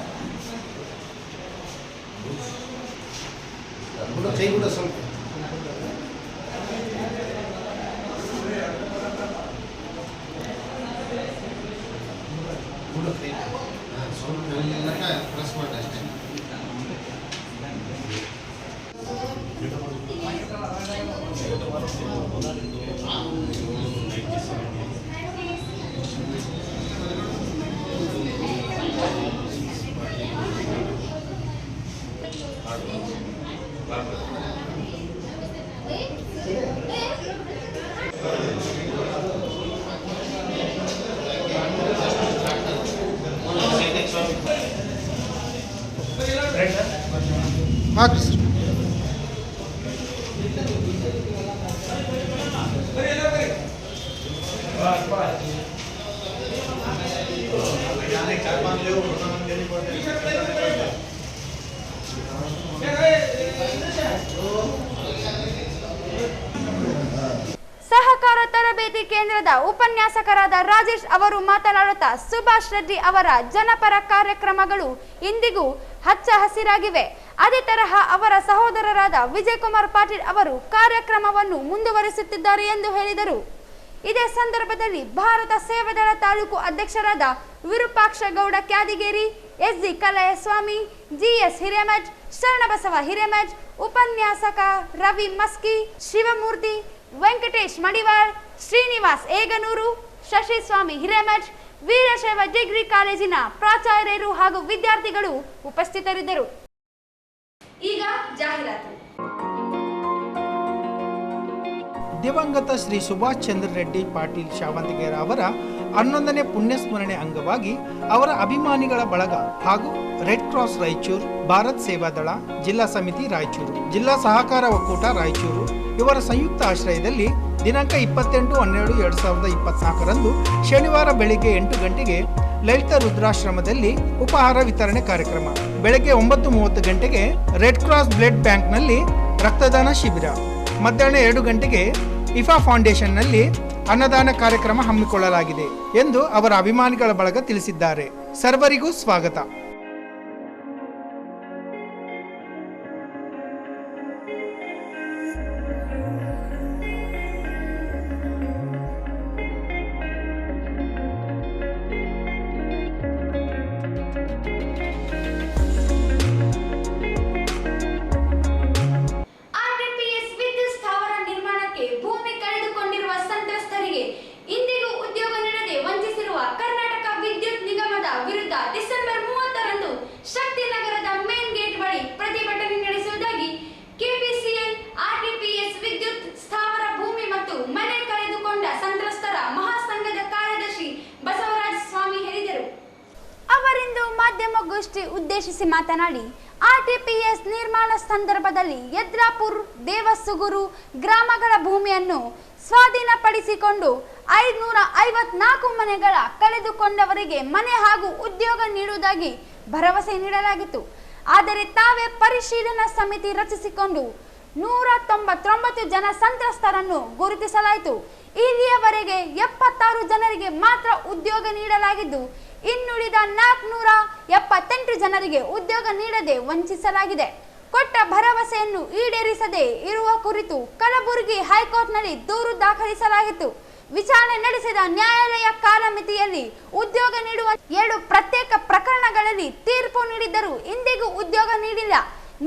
ಸ್ವಲ್ಪ ಪ್ರೆಸ್ ಮಾಡಿ ಅಷ್ಟೇ. ಹಾಕಿ ಸರ್. ಸಹಕಾರ ತರಬೇತಿ ಕೇಂದ್ರದ ಉಪನ್ಯಾಸಕರಾದ ರಾಜೇಶ್ ಅವರು ಮಾತನಾಡುತ್ತಾ ಸುಭಾಷ್ ರೆಡ್ಡಿ ಅವರ ಜನಪರ ಕಾರ್ಯಕ್ರಮಗಳು ಇಂದಿಗೂ ಹಚ್ಚ ಹಸಿರಾಗಿವೆ. ಅದೇ ತರಹ ಅವರ ಸಹೋದರರಾದ ವಿಜಯಕುಮಾರ್ ಪಾಟೀಲ್ ಅವರು ಕಾರ್ಯಕ್ರಮವನ್ನು ಮುಂದುವರಿಸುತ್ತಿದ್ದಾರೆ ಎಂದು ಹೇಳಿದರು. ಇದೇ ಸಂದರ್ಭದಲ್ಲಿ ಭಾರತ ಸೇವಾದಳ ತಾಲೂಕು ಅಧ್ಯಕ್ಷರಾದ ವಿರೂಪಾಕ್ಷ ಗೌಡ ಕ್ಯಾದಿಗೇರಿ, ಎಸ್ಜಿ ಕಲಯಸ್ವಾಮಿ, ಜಿಎಸ್ ಹಿರೇಮಠ್, ಶರಣಬಸವ ಹಿರೇಮಠ್, ಉಪನ್ಯಾಸಕ ರವಿ ಮಸ್ಕಿ, ಶಿವಮೂರ್ತಿ, ವೆಂಕಟೇಶ್ ಮಡಿವಾಳ್, ಶ್ರೀನಿವಾಸ್ ಏಗನೂರು, ಶಶಿಸ್ವಾಮಿ ಹಿರೇಮಠ್, ವೀರಶೈವ ಡಿಗ್ರಿ ಕಾಲೇಜಿನ ಪ್ರಾಚಾರ್ಯರು ಹಾಗೂ ವಿದ್ಯಾರ್ಥಿಗಳು ಉಪಸ್ಥಿತರಿದ್ದರು. ಈಗ ಜಾಹೀರಾತು. ದಿವಂಗತ ಶ್ರೀ ಸುಭಾಷ್ ಚಂದ್ರ ರೆಡ್ಡಿ ಪಾಟೀಲ್ ಶಾವಂತಿಗೆರ ಅವರ 11ನೇ ಪುಣ್ಯಸ್ಮರಣೆ ಅಂಗವಾಗಿ ಅವರ ಅಭಿಮಾನಿಗಳ ಬಳಗ ಹಾಗೂ ರೆಡ್ ಕ್ರಾಸ್ ರಾಯಚೂರು, ಭಾರತ್ ಸೇವಾದಳ, ಜಿಲ್ಲಾ ಸಮಿತಿ ರಾಯಚೂರು, ಜಿಲ್ಲಾ ಸಹಕಾರ ಒಕ್ಕೂಟ ರಾಯಚೂರು ಇವರ ಸಂಯುಕ್ತ ಆಶ್ರಯದಲ್ಲಿ ದಿನಾಂಕ 28/12/2024ರಂದು ಶನಿವಾರ ಬೆಳಿಗ್ಗೆ 8 ಗಂಟೆಗೆ ಲಲಿತ ರುದ್ರಾಶ್ರಮದಲ್ಲಿ ಉಪಹಾರ ವಿತರಣೆ ಕಾರ್ಯಕ್ರಮ, ಬೆಳಗ್ಗೆ 9:30 ಗಂಟೆಗೆ ರೆಡ್ ಕ್ರಾಸ್ ಬ್ಲಡ್ ಬ್ಯಾಂಕ್ನಲ್ಲಿ ರಕ್ತದಾನ ಶಿಬಿರ, ಮಧ್ಯಾಹ್ನ 2 ಗಂಟೆಗೆ ಇಫಾ ಫೌಂಡೇಶನ್ನಲ್ಲಿ ಅನ್ನದಾನ ಕಾರ್ಯಕ್ರಮ ಹಮ್ಮಿಕೊಳ್ಳಲಾಗಿದೆ ಎಂದು ಅವರ ಅಭಿಮಾನಿಗಳ ಬಳಗ ತಿಳಿಸಿದ್ದಾರೆ. ಸರ್ವರಿಗೂ ಸ್ವಾಗತ. ಡಿಸೆಂಬರ್ 30ರಂದು ಶಕ್ತಿನಗರದ ಮೇನ್ ಗೇಟ್ ಬಳಿ ಪ್ರತಿಭಟನೆ ನಡೆಸುವುದಾಗಿ ಕೆಪಿಸಿಎಲ್ ಆರ್ಟಿಪಿಎಸ್ ವಿದ್ಯುತ್ ಸ್ಥಾವರ ಭೂಮಿ ಮತ್ತು ಮನೆ ಕಳೆದುಕೊಂಡ ಸಂತ್ರಸ್ತರ ಮಹಾಸಂಘದ ಕಾರ್ಯದರ್ಶಿ ಬಸವರಾಜ ಸ್ವಾಮಿ ಹೇಳಿದರು. ಅವರಿಂದು ಮಾಧ್ಯಮಗೋಷ್ಠಿ ಉದ್ದೇಶಿಸಿ ಮಾತನಾಡಿ, ಆರ್ಟಿಪಿಎಸ್ ನಿರ್ಮಾಣ ಸಂದರ್ಭದಲ್ಲಿ ಯದ್ರಾಪುರ್, ದೇವಸುಗುರು ಗ್ರಾಮಗಳ ಭೂಮಿಯನ್ನು ಸ್ವಾಧೀನಪಡಿಸಿಕೊಂಡು 554 ಮನೆಗಳ ಕಳೆದುಕೊಂಡವರಿಗೆ ಮನೆ ಹಾಗೂ ಉದ್ಯೋಗ ನೀಡುವುದಾಗಿ ಭರವಸೆ ನೀಡಲಾಗಿತ್ತು. ಆದರೆ ತಾವೇ ಪರಿಶೀಲನಾ ಸಮಿತಿ ರಚಿಸಿಕೊಂಡು 199 ಜನ ಸಂತ್ರಸ್ತರನ್ನು ಗುರುತಿಸಲಾಯಿತು. ಇಲ್ಲಿಯವರೆಗೆ 76 ಜನರಿಗೆ ಮಾತ್ರ ಉದ್ಯೋಗ ನೀಡಲಾಗಿದ್ದು, ಇನ್ನುಳಿದ 478 ಜನರಿಗೆ ಉದ್ಯೋಗ ನೀಡದೆ ವಂಚಿಸಲಾಗಿದೆ. ಕೊಟ್ಟ ಭರವಸೆಯನ್ನು ಈಡೇರಿಸದೆ ಇರುವ ಕುರಿತು ಕಲಬುರಗಿ ಹೈಕೋರ್ಟ್ನಲ್ಲಿ ದೂರು ದಾಖಲಿಸಲಾಗಿತ್ತು. ವಿಚಾರಣೆ ನಡೆಸಿದ ನ್ಯಾಯಾಲಯ ಕಾಲಮಿತಿಯಲ್ಲಿ ಉದ್ಯೋಗ ನೀಡುವ 7 ಪ್ರತ್ಯೇಕ ಪ್ರಕರಣಗಳಲ್ಲಿ ತೀರ್ಪು ನೀಡಿದ್ದರೂ ಇಂದಿಗೂ ಉದ್ಯೋಗ ನೀಡಿಲ್ಲ.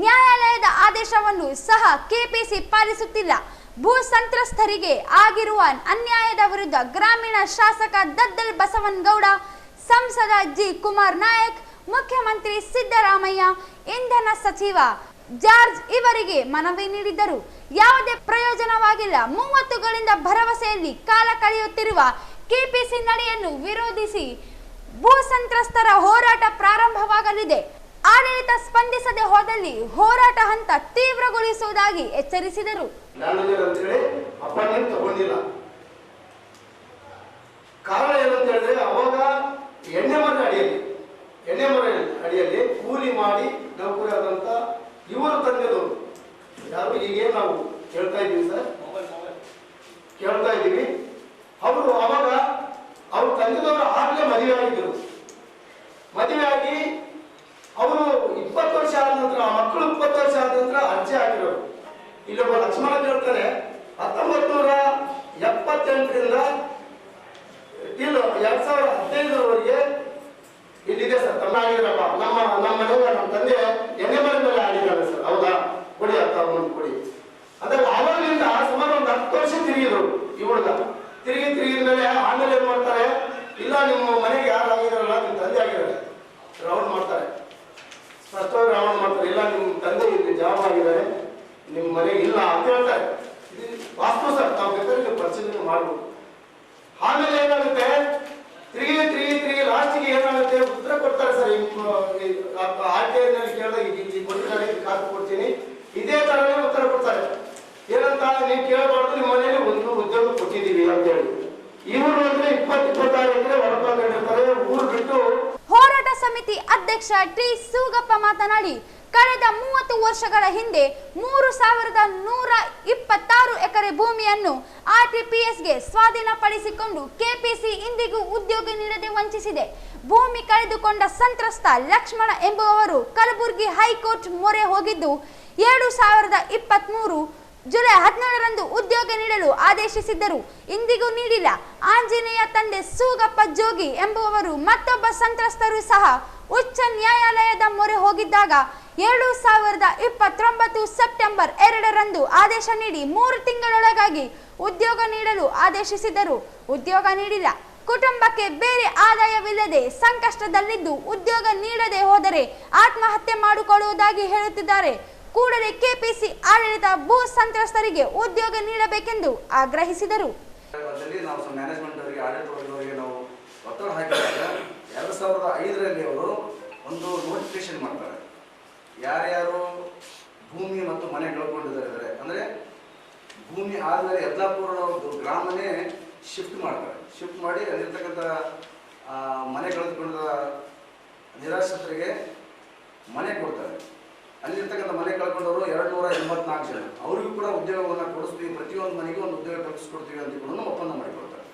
ನ್ಯಾಯಾಲಯದ ಆದೇಶವನ್ನು ಸಹ ಕೆಪಿಸಿ ಪಾಲಿಸುತ್ತಿಲ್ಲ. ಭೂ ಸಂತ್ರಸ್ತರಿಗೆ ಆಗಿರುವ ಅನ್ಯಾಯದ ವಿರುದ್ಧ ಗ್ರಾಮೀಣ ಶಾಸಕ ದದ್ದಲ್ ಬಸವನಗೌಡ, ಸಂಸದ ಜಿ ಕುಮಾರ್ ನಾಯಕ್, ಮುಖ್ಯಮಂತ್ರಿ ಸಿದ್ದರಾಮಯ್ಯ, ಇಂಧನ ಸಚಿವ ಜಾರ್ಜ್ ಇವರಿಗೆ ಮನವಿ ನೀಡಿದ್ದರು. ಯಾವುದೇ ಪ್ರಯೋಜನವಾಗಿಲ್ಲ. 30 ಗಳಿಂದ ಭರವಸೆಯಲ್ಲಿ ಕಾಲ ಕಳೆಯುತ್ತಿರುವ ಕೆಪಿಸಿ ನಡೆಯನ್ನು ವಿರೋಧಿಸಿ ಭೂ ಸಂತ್ರಸ್ತರ ಹೋರಾಟ ಪ್ರಾರಂಭವಾಗಲಿದೆ. ಆಡಳಿತ ಸ್ಪಂದಿಸದೆ ಹೋದಲ್ಲಿ ಹೋರಾಟ ಹಂತ ತೀವ್ರಗೊಳಿಸುವುದಾಗಿ ಎಚ್ಚರಿಸಿದರು. ಕಾರಣ ಏನಂತ ಹೇಳಿದ್ರೆ, ಅವಾಗ ಎಣ್ಣೆ ಮರ ಅಡಿಯಲ್ಲಿ ಕೂಲಿ ಮಾಡಿ ನೌಕರಿಯಾದಂತ ಇವರು ತಂದೆದವರು ಯಾರು ಈಗೇನು ನಾವು ಕೇಳ್ತಾ ಇದ್ದೀವಿ ಸರ್, ಕೇಳ್ತಾ ಇದ್ದೀವಿ. ಅವರು ಅವಾಗ ಅವ್ರ ತಂದೆದವರು ಆಗ್ಲೇ ಮದುವೆ ಆಗಿದ್ರು. ಮದುವೆ ಆಗಿ ಅವರು 20 ವರ್ಷ ಆದ ನಂತರ, ಆ ಮಕ್ಕಳು 20 ವರ್ಷ ಆದ ನಂತರ ಅರ್ಜಿ ಹಾಕಿರೋರು. ಇಲ್ಲೊಬ್ಬ ಲಕ್ಷ್ಮಣ ಕೇಳ್ತಾರೆ, 1978ರಿಂದ 2015ರವರೆಗೆ ಇಲ್ಲಿದೆ ಸರ್. ತಮ್ಮ ಆಗಿದ್ರಪ್ಪ, ನಮ್ಮ ಮನೆಗೆ ನಮ್ಮ ತಂದೆ ಎಣ್ಣೆ ಮನೆ ಮೇಲೆ ಆಗಿದ್ದಾರೆ ಸರ್. ಹೌದಾ? ಕೊಡಿ ಅಂತ ಒಂದು ಕೊಡಿ ಅಂದಾಗ ಆವಾಗಲಿಂದ ಸುಮಾರು ಒಂದು 10 ವರ್ಷ ತಿರುಗಿದ್ರು. ಈ ಹುಡುಗ ತಿರುಗಿದ ಮೇಲೆ ಆಮೇಲೆ ಏನ್ ಮಾಡ್ತಾರೆ, ಇಲ್ಲ ನಿಮ್ಮ ಮನೆಗೆ ಯಾರು ಆಗಿದಾರಲ್ಲ, ನಿಮ್ಮ ತಂದೆ ಆಗಿದ್ದಾರೆ, ರೌಂಡ್ ಮಾಡ್ತಾರೆ. ಸ್ಪಷ್ಟವಾಗಿ ರೌಂಡ್ ಮಾಡ್ತಾರೆ. ಇಲ್ಲ ನಿಮ್ಮ ತಂದೆ ಇಲ್ಲಿ ಜಾಬ್ ಆಗಿದ್ದಾರೆ, ನಿಮ್ಮ ಮನೆಗೆ ಇಲ್ಲ ಅಂತ ಹೇಳ್ತಾರೆ. ಇದು ವಾಸ್ತು ಸರ್, ತಾವು ಬೇಕಾದ್ರೆ ಪರಿಶೀಲನೆ ಮಾಡ್ಬೋದು. ಆಮೇಲೆ ಏನಾಗುತ್ತೆ, ತಿರುಗಿ ಲಾಸ್ಟಿಗೆ ಏನಾಗುತ್ತೆ, ಉತ್ತರ ಕೊಡ್ತಾರೆ ಸರ್. ಆರ್ಟಿಐನಲ್ಲಿ ಕೇಳಿದಾಗ ಕೊಡ್ತಾರೆ, ಕಾಸು ಕೊಡ್ತೀನಿ, ಇದೇ ತರನೇ ಉತ್ತರ ಕೊಡ್ತಾರೆ. ಏನಂತ, ನೀವು ಕೇಳಬಾರ್ದು, ನಿಮ್ಮ ಮನೆಯಲ್ಲಿ ಒಂದು ಉದ್ಯೋಗ ಕೊಟ್ಟಿದ್ದೀವಿ ಅಂತ ಹೇಳಿ. ಇವರು ಅಂದ್ರೆ 20-26 ಎಕರೆ ಹೊರಕೊಂಡಿರ್ತಾರೆ, ಊರು ಬಿಟ್ಟು. ಹೋರಾಟ ಸಮಿತಿ ಅಧ್ಯಕ್ಷ ಟಿ ಸೂಗಪ್ಪ ಮಾತನಾಡಿ, ಕಳೆದ 30 ವರ್ಷಗಳ ಹಿಂದೆ 3126 ಎಕರೆ ಭೂಮಿಯನ್ನು ಆರ್ಟಿಪಿಎಸ್ಗೆ ಸ್ವಾಧೀನಪಡಿಸಿಕೊಂಡು ಕೆಪಿಸಿ ಇಂದಿಗೂ ಉದ್ಯೋಗ ನೀಡದೆ ವಂಚಿಸಿದೆ. ಭೂಮಿ ಕಳೆದುಕೊಂಡ ಸಂತ್ರಸ್ತ ಲಕ್ಷ್ಮಣ ಎಂಬುವವರು ಕಲಬುರಗಿ ಹೈಕೋರ್ಟ್ ಮೊರೆ ಹೋಗಿದ್ದು 2023 ಜುಲೈ 17ರಂದು ಉದ್ಯೋಗ ನೀಡಲು ಆದೇಶಿಸಿದ್ದರು, ಇಂದಿಗೂ ನೀಡಿಲ್ಲ. ಆಂಜನೇಯ ತಂದೆ ಸೂಗಪ್ಪ ಜೋಗಿ ಎಂಬುವವರು ಮತ್ತೊಬ್ಬ ಸಂತ್ರಸ್ತರು ಸಹ ಉಚ್ಚ ನ್ಯಾಯಾಲಯದ ಮೊರೆ ಹೋಗಿದ್ದಾಗ 2029 ಸೆಪ್ಟೆಂಬರ್ 2ರಂದು ಆದೇಶ ನೀಡಿ 3 ತಿಂಗಳೊಳಗಾಗಿ ಉದ್ಯೋಗ ನೀಡಲು ಆದೇಶಿಸಿದ್ದರು, ಉದ್ಯೋಗ ನೀಡಿಲ್ಲ. ಕುಟುಂಬಕ್ಕೆ ಬೇರೆ ಆದಾಯವಿಲ್ಲದೆ ಸಂಕಷ್ಟದಲ್ಲಿದ್ದು ಉದ್ಯೋಗ ನೀಡದೆ ಹೋದರೆ ಆತ್ಮಹತ್ಯೆ ಮಾಡಿಕೊಳ್ಳುವುದಾಗಿ ಹೇಳುತ್ತಿದ್ದಾರೆ. ಕೂಡಲೇ ಕೆಪಿಸಿ ಆಡಳಿತ ಭೂ ಸಂತ್ರಸ್ತರಿಗೆ ಉದ್ಯೋಗ ನೀಡಬೇಕೆಂದು ಆಗ್ರಹಿಸಿದರು. ನಾವು ಮ್ಯಾನೇಜ್ಮೆಂಟ್ ಅವರಿಗೆ ಆಡಳಿತ ವರ್ಗದವರಿಗೆ ನಾವು ಒತ್ತಡ ಹಾಕಿದಾಗ 2005ರಲ್ಲಿ ಅವರು ಒಂದು ನೋಟಿಫಿಕೇಶನ್ ಮಾಡ್ತಾರೆ. ಯಾರ್ಯಾರು ಭೂಮಿ ಮತ್ತು ಮನೆ ಕಳ್ಕೊಂಡಿದ್ದಾರೆ ಅಂದರೆ ಭೂಮಿ ಆದಮೇಲೆ ಯದ್ಲಾಪುರ ಗ್ರಾಮನೇ ಶಿಫ್ಟ್ ಮಾಡ್ತಾರೆ. ಶಿಫ್ಟ್ ಮಾಡಿ ಅಲ್ಲಿರ್ತಕ್ಕಂಥ ಮನೆ ಕಳೆದುಕೊಂಡ ನಿರಾಶ್ರಿತರಿಗೆ ಮನೆ ಕೊಡ್ತಾರೆ. ಅಲ್ಲಿರ್ತಕ್ಕಂಥ ಮನೆ ಕಳ್ಕೊಂಡವರು 284 ಜನ. ಅವರಿಗೂ ಕೂಡ ಉದ್ಯೋಗವನ್ನು ಕೊಡಿಸ್ತೀವಿ, ಪ್ರತಿಯೊಂದು ಮನೆಗೂ ಒಂದು ಉದ್ಯೋಗ ಕಲ್ಪಿಸ್ಕೊಡ್ತೀವಿ ಅಂತ ಕೂಡ ಒಪ್ಪಂದ ಮಾಡಿಕೊಡ್ತಾರೆ.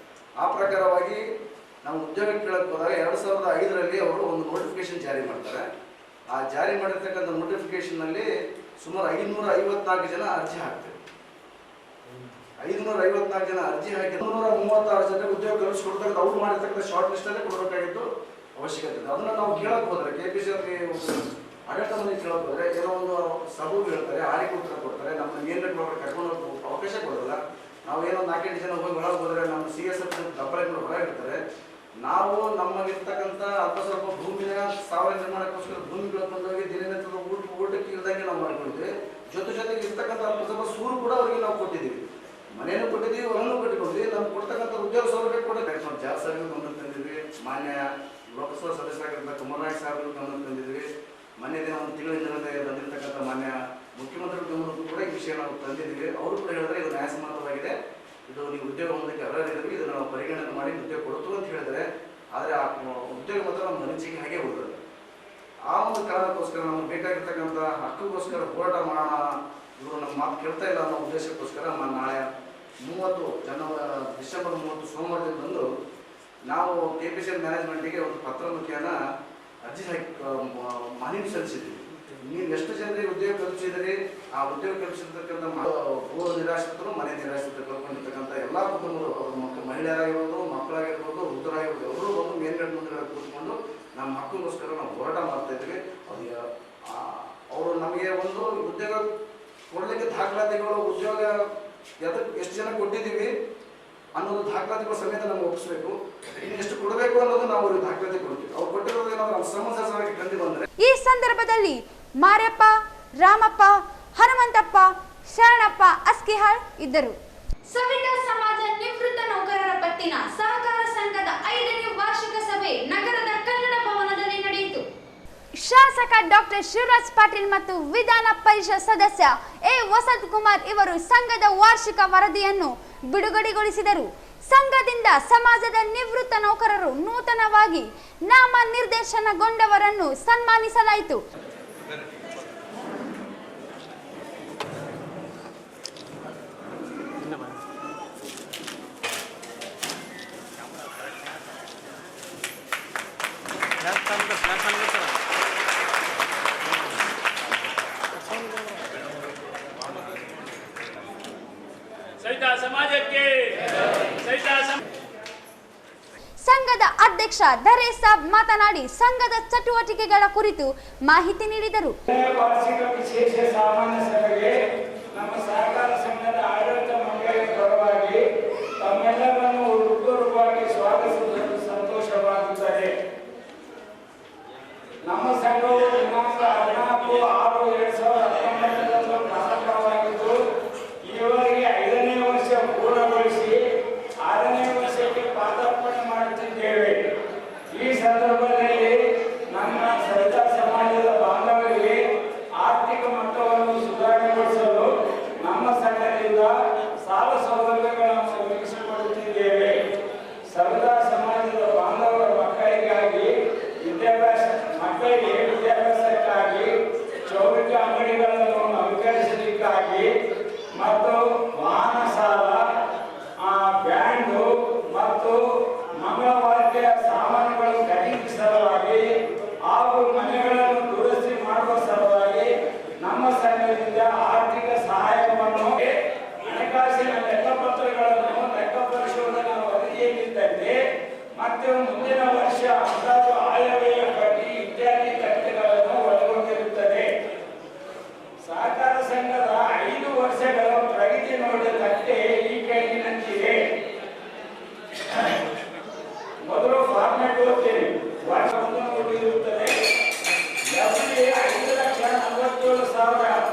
ಆ ಪ್ರಕಾರವಾಗಿ ನಾವು ಉದ್ಯೋಗ ಕೇಳಕ್ಕೆ ಹೋದಾಗ 2005ರಲ್ಲಿ ಅವರು ಒಂದು ನೋಟಿಫಿಕೇಶನ್ ಜಾರಿ ಮಾಡ್ತಾರೆ. ಆ ಜಾರಿ ಮಾಡಿರ್ತಕ್ಕಂಥ ನೋಟಿಫಿಕೇಶನ್ನಲ್ಲಿ ಸುಮಾರು 554 ಜನ ಅರ್ಜಿ ಹಾಕ್ತಾರೆ. 554 ಜನ ಅರ್ಜಿ ಹಾಕಿ 336 ಜನರಿಗೆ ಉದ್ಯೋಗ ಕಲ್ಪಿಸ್ಕೊಡ್ತಕ್ಕಂಥ ಅವ್ರು ಮಾಡಿರ್ತಕ್ಕಂಥ ಶಾರ್ಟ್ ಲಿಸ್ಟಲ್ಲೇ ಕೊಡಬೇಕಾಗಿತ್ತು ಅವಶ್ಯಕತೆ ಇದೆ. ಅದನ್ನು ನಾವು ಕೇಳಕ್ಕೆ ಹೋದರೆ ಕೆಪಿಸಿ ಅವರಿಗೆ ಆಡಳಿತ ಮಂದಿ ಕೇಳಕ್ಕೆ ಹೋದರೆ ಏನೋ ಒಂದು ಸಭು ಹೇಳ್ತಾರೆ, ಆಡಿಗೆ ಉತ್ತರ ಕೊಡ್ತಾರೆ, ನಮ್ಮ ಮೇಲ್ಗಡೆ ಒಳಗಡೆ ಕರ್ಕೊಂಡು ಹೋಗಿ ಅವಕಾಶ ಕೊಡೋಲ್ಲ. ನಾವು ಏನೋ 4-8 ಜನ ಹೋಗಿ ಒಳಗೆ ಹೋದರೆ ನಮ್ಮ CSF ದಬ್ಬಾಳಿಗಳು ಹೊರಗಿರ್ತಾರೆ. ನಾವು ನಮಗಿರ್ತಕ್ಕಂಥ ಅಲ್ಪ ಸ್ವಲ್ಪ ಭೂಮಿನ ಸಾವಿರ ನಿರ್ಮಾಣಕ್ಕೋಸ್ಕರ ಭೂಮಿ ಕಳ್ಕೊಂಡೋಗಿ ದಿನನಿತ್ಯದ ಊಟಕ್ಕೆ ಇಲ್ದಂಗೆ ನಾವು ಮಾಡ್ಕೊಂಡಿದ್ವಿ. ಜೊತೆಗೆ ಇರ್ತಕ್ಕಂಥ ಅಲ್ಪ ಸ್ವಲ್ಪ ಸೂರು ಕೂಡ ಅವರಿಗೆ ನಾವು ಕೊಟ್ಟಿದ್ದೀವಿ, ಮನೆಯನ್ನು ಕೊಟ್ಟಿದ್ದೀವಿ, ಹೊಲನ್ನು ಕಟ್ಟಿಕೊಂಡಿದ್ವಿ. ನಮ್ಗೆ ಕೊಡ್ತಕ್ಕಂಥ ಉದ್ಯೋಗ ಸೌಲಭ್ಯ ಕೊಡಬೇಕು. ಜಾಬ್ ಸರ್ವಿಸ್ ಗಮನ ತಂದಿದ್ವಿ, ಮಾನ್ಯ ಲೋಕಸಭಾ ಸದಸ್ಯರಾಗಿರ್ತ ಕುಮಾರನಾಯಕ್ ಸಾಹೇಬರು ಗಮನ ತಂದಿದ್ವಿ. ಮೊನ್ನೆ ದಿನ ಒಂದು ತಿಂಗಳ ದಿನದ ಬಂದಿರತಕ್ಕಂಥ ಮಾನ್ಯ ಮುಖ್ಯಮಂತ್ರಿಗಳ ಗಮನಕ್ಕೂ ಕೂಡ ಈ ವಿಷಯ ನಾವು ತಂದಿದ್ದೀವಿ. ಅವರು ಕೂಡ ಹೇಳಿದ್ರೆ ಇದು ನ್ಯಾಯಸಮ್ಮತವಾಗಿದೆ, ಇದು ನೀವು ಉದ್ಯೋಗ ಹೊಂದಕ್ಕೆ ಅರ್ಹರಿದ್ದೀವಿ, ಇದನ್ನು ನಾವು ಪರಿಗಣನೆ ಮಾಡಿ ಉದ್ಯೋಗ ಕೊಡ್ತು ಅಂತ ಹೇಳಿದರೆ. ಆದರೆ ಆ ಉದ್ಯೋಗ ಮಾತ್ರ ನಮ್ಮ ಮನಸ್ಸಿಗೆ ಹಾಗೆ ಉಳಿದ್ರೆ ಆ ಒಂದು ಕಾರಣಕ್ಕೋಸ್ಕರ ನಮ್ಗೆ ಬೇಕಾಗಿರ್ತಕ್ಕಂಥ ಹಕ್ಕಿಗೋಸ್ಕರ ಹೋರಾಟ ಮಾಡೋಣ, ಇವರು ನಮ್ಮ ಮಾತು ಕೇಳ್ತಾ ಇಲ್ಲ ಅನ್ನೋ ಉದ್ದೇಶಕ್ಕೋಸ್ಕರ ನಾಳೆ 30 ಡಿಸೆಂಬರ್ 30 ಸೋಮವಾರದಿಂದ ನಾವು KPCL ಮ್ಯಾನೇಜ್ಮೆಂಟಿಗೆ ಒಂದು ಪತ್ರ ಮುಖೇನ ಅರ್ಜಿ ಹಾಕಿ ಮನವಿ ಸಲ್ಲಿಸಿದ್ವಿ. ನೀವು ಎಷ್ಟು ಜನರಿಗೆ ಉದ್ಯೋಗ ಕಲ್ಪಿಸಿದ್ರಿ, ಆ ಉದ್ಯೋಗ ಕಲ್ಪಿಸಿರ್ತಕ್ಕಂಥ ಭೂ ನಿರಾಶ್ರಿತರು, ಮನೆ ನಿರಾಶ್ರಿತರು ಕಳ್ಕೊಂಡಿರ್ತಕ್ಕಂಥ ಎಲ್ಲ ಕುಟುಂಬರು, ಅವ್ರ ಮಹಿಳೆಯರಾಗಿರ್ಬೋದು, ಮಕ್ಕಳಾಗಿರ್ಬೋದು, ವೃದ್ಧರಾಗಿರ್ಬೋದು, ಅವರು ಒಂದು ಮೇಲ್ಗಡೆ ಮುಂದೆ ಕೂತ್ಕೊಂಡು ನಮ್ಮ ಹಕ್ಕಿಗೋಸ್ಕರ ನಾವು ಹೋರಾಟ ಮಾಡ್ತಾ ಇದ್ವಿ. ಅದು ಅವರು ನಮಗೆ ಒಂದು ಉದ್ಯೋಗ ಕೊಡಲಿಕ್ಕೆ ದಾಖಲಾತಿಗಳು, ಉದ್ಯೋಗ ಎಷ್ಟು ಜನ ಕೊಟ್ಟಿದ್ದೀವಿ ಅನ್ನೋದು ದಾಖಲಾತಿಗಳ ಸಮೇತ ನಮ್ಗೆ ಒಪ್ಪಿಸಬೇಕು. ಇನ್ನು ಎಷ್ಟು ಕೊಡಬೇಕು ಅನ್ನೋದು ನಾವು ಅವ್ರಿಗೆ ದಾಖಲಾತಿ ಕೊಡ್ತೀವಿ. ಅವ್ರು ಕೊಟ್ಟಿರೋದು ಏನಾದ್ರು ಸಮಂಜಸವಾಗಿ ಕಂಡು ಬಂದರೆ. ಈ ಸಂದರ್ಭದಲ್ಲಿ ಮಾರ್ಯಪ್ಪ, ರಾಮಪ್ಪ, ಹನುಮಂತಪ್ಪ, ಶರಣಪ್ಪ ಅಸ್ಕಿಹಾಳ್ ಇದ್ದರು. ಸವಿತಾ ಸಮಾಜ ನಿವೃತ್ತ ನೌಕರರ ಪತ್ತಿನ ಸಹಕಾರ ಸಂಘದ 5ನೇ ವಾರ್ಷಿಕ ಸಭೆ ನಗರದ ಕನ್ನಡ ಭವನದಲ್ಲಿ ನಡೆಯಿತು. ಶಾಸಕ ಡಾಕ್ಟರ್ ಶಿವರಾಜ್ ಪಾಟೀಲ್ ಮತ್ತು ವಿಧಾನ ಪರಿಷತ್ ಸದಸ್ಯ ವಸಂತ್ ಕುಮಾರ್ ಇವರು ಸಂಘದ ವಾರ್ಷಿಕ ವರದಿಯನ್ನು ಬಿಡುಗಡೆಗೊಳಿಸಿದರು. ಸಂಘದಿಂದ ಸಮಾಜದ ನಿವೃತ್ತ ನೌಕರರು ನೂತನವಾಗಿ ನಾಮ ನಿರ್ದೇಶನಗೊಂಡವರನ್ನು ಸನ್ಮಾನಿಸಲಾಯಿತು. ಸಂಘದ ಅಧ್ಯಕ್ಷ ದರೇಶ್ ಸಾಬ್ ಮಾತನಾಡಿ ಸಂಘದ ಚಟುವಟಿಕೆಗಳ ಕುರಿತು ಮಾಹಿತಿ ನೀಡಿದರು. ವಾರ್ಷಿಕ ವಿಶೇಷ ಸಾಮಾನ್ಯ ಸಭೆಗೆ ನಮ್ಮ ಸಹಕಾರ ಸಂಘದ ಆಡಳಿತ ಮಂಡಳಿಯ ಪರವಾಗಿ ತಮ್ಮೆಲ್ಲರನ್ನು ಹೃತ್ಪೂರ್ವಕವಾಗಿ ಸ್ವಾಗತಿಸುವುದು ಸಂತೋಷವಾಗುತ್ತದೆ. ನಮ್ಮ ಸಂಘವು ದಿನಾಂಕ 14/6/2019 ಪ್ರಾರಂಭವಾಗಿದ್ದು ಈವರೆಗೆ 5ನೇ ವರ್ಷ ಪೂರ್ಣಗೊಳಿಸಿ 6ನೇ ವರ್ಷಕ್ಕೆ ಪಾದಾರ್ಪಣೆ ಮಾಡುತ್ತಿದ್ದೇವೆ. ಈ ಸಂದರ್ಭದಲ್ಲಿ ನಮ್ಮ ಸವಿತಾ ಸಮಾಜದ ಬಾಂಧವರಿಗೆ ಆರ್ಥಿಕ ಮಟ್ಟವನ್ನು ಸುಧಾರಣೆಗೊಳಿಸಲು ನಮ್ಮ ಸಂಘದಿಂದ ಸಾಲ ಸೌಲಭ್ಯಗಳನ್ನು ಒದಗಿಸಿಕೊಡುತ್ತಿದ್ದೇವೆ. ಸವಿತಾ ಸಮಾಜದ ಬಾಂಧವರ ಮಕ್ಕಳಿಗೆ ವಿದ್ಯಾಭ್ಯಾಸಕ್ಕಾಗಿ ಚೌರಿಕ ಅಂಗಡಿಗಳನ್ನು ನವೀಕರಿಸಲಿಕ್ಕಾಗಿ ಮತ್ತು ವಾಹನ ಸಾಲ, ಬ್ಯಾಂಡು ಮತ್ತು ಮಂಗಳವಾದ್ಯ ಸಾಮಾನುಗಳು ಖರೀದಿ ಸಲುವಾಗಿ ಹಾಗೂ ಮನೆಗಳನ್ನು ದುರಸ್ತಿ ಮಾಡುವ ಸಲುವಾಗಿ ನಮ್ಮ ಸಂಘದಿಂದ ಆರ್ಥಿಕ ಸಹಾಯವನ್ನು ಹಣಕಾಸಿನ ಲೆಕ್ಕಪತ್ರಗಳನ್ನು ಲೆಕ್ಕ ಪರಿಶೋಧನಾ ವರದಿಯಲ್ಲಿದ್ದಂತೆ ಮತ್ತು ಮುಂದಿನ ವರ್ಷ ಅಂದಾಜು ಆಯವ್ಯಯ ಪಟ್ಟಿ ಇತ್ಯಾದಿ ತಥ್ಯಗಳನ್ನು ಒಳಗೊಂಡಿರುತ್ತದೆ. ಸಹಕಾರ ಸಂಘದ 5 ವರ್ಷಗಳ ಪ್ರಗತಿ ನೋಡಿದ ತಟ್ಟೆ ಈ ಕೆಳಗಿನಂತಿದೆ. ಮೊದಲು ಫಾರ್ಮೆಟ್ ಓದ್ತೇನೆ. ವರ್ಷ 1 ಇರುತ್ತದೆ. 5,47,000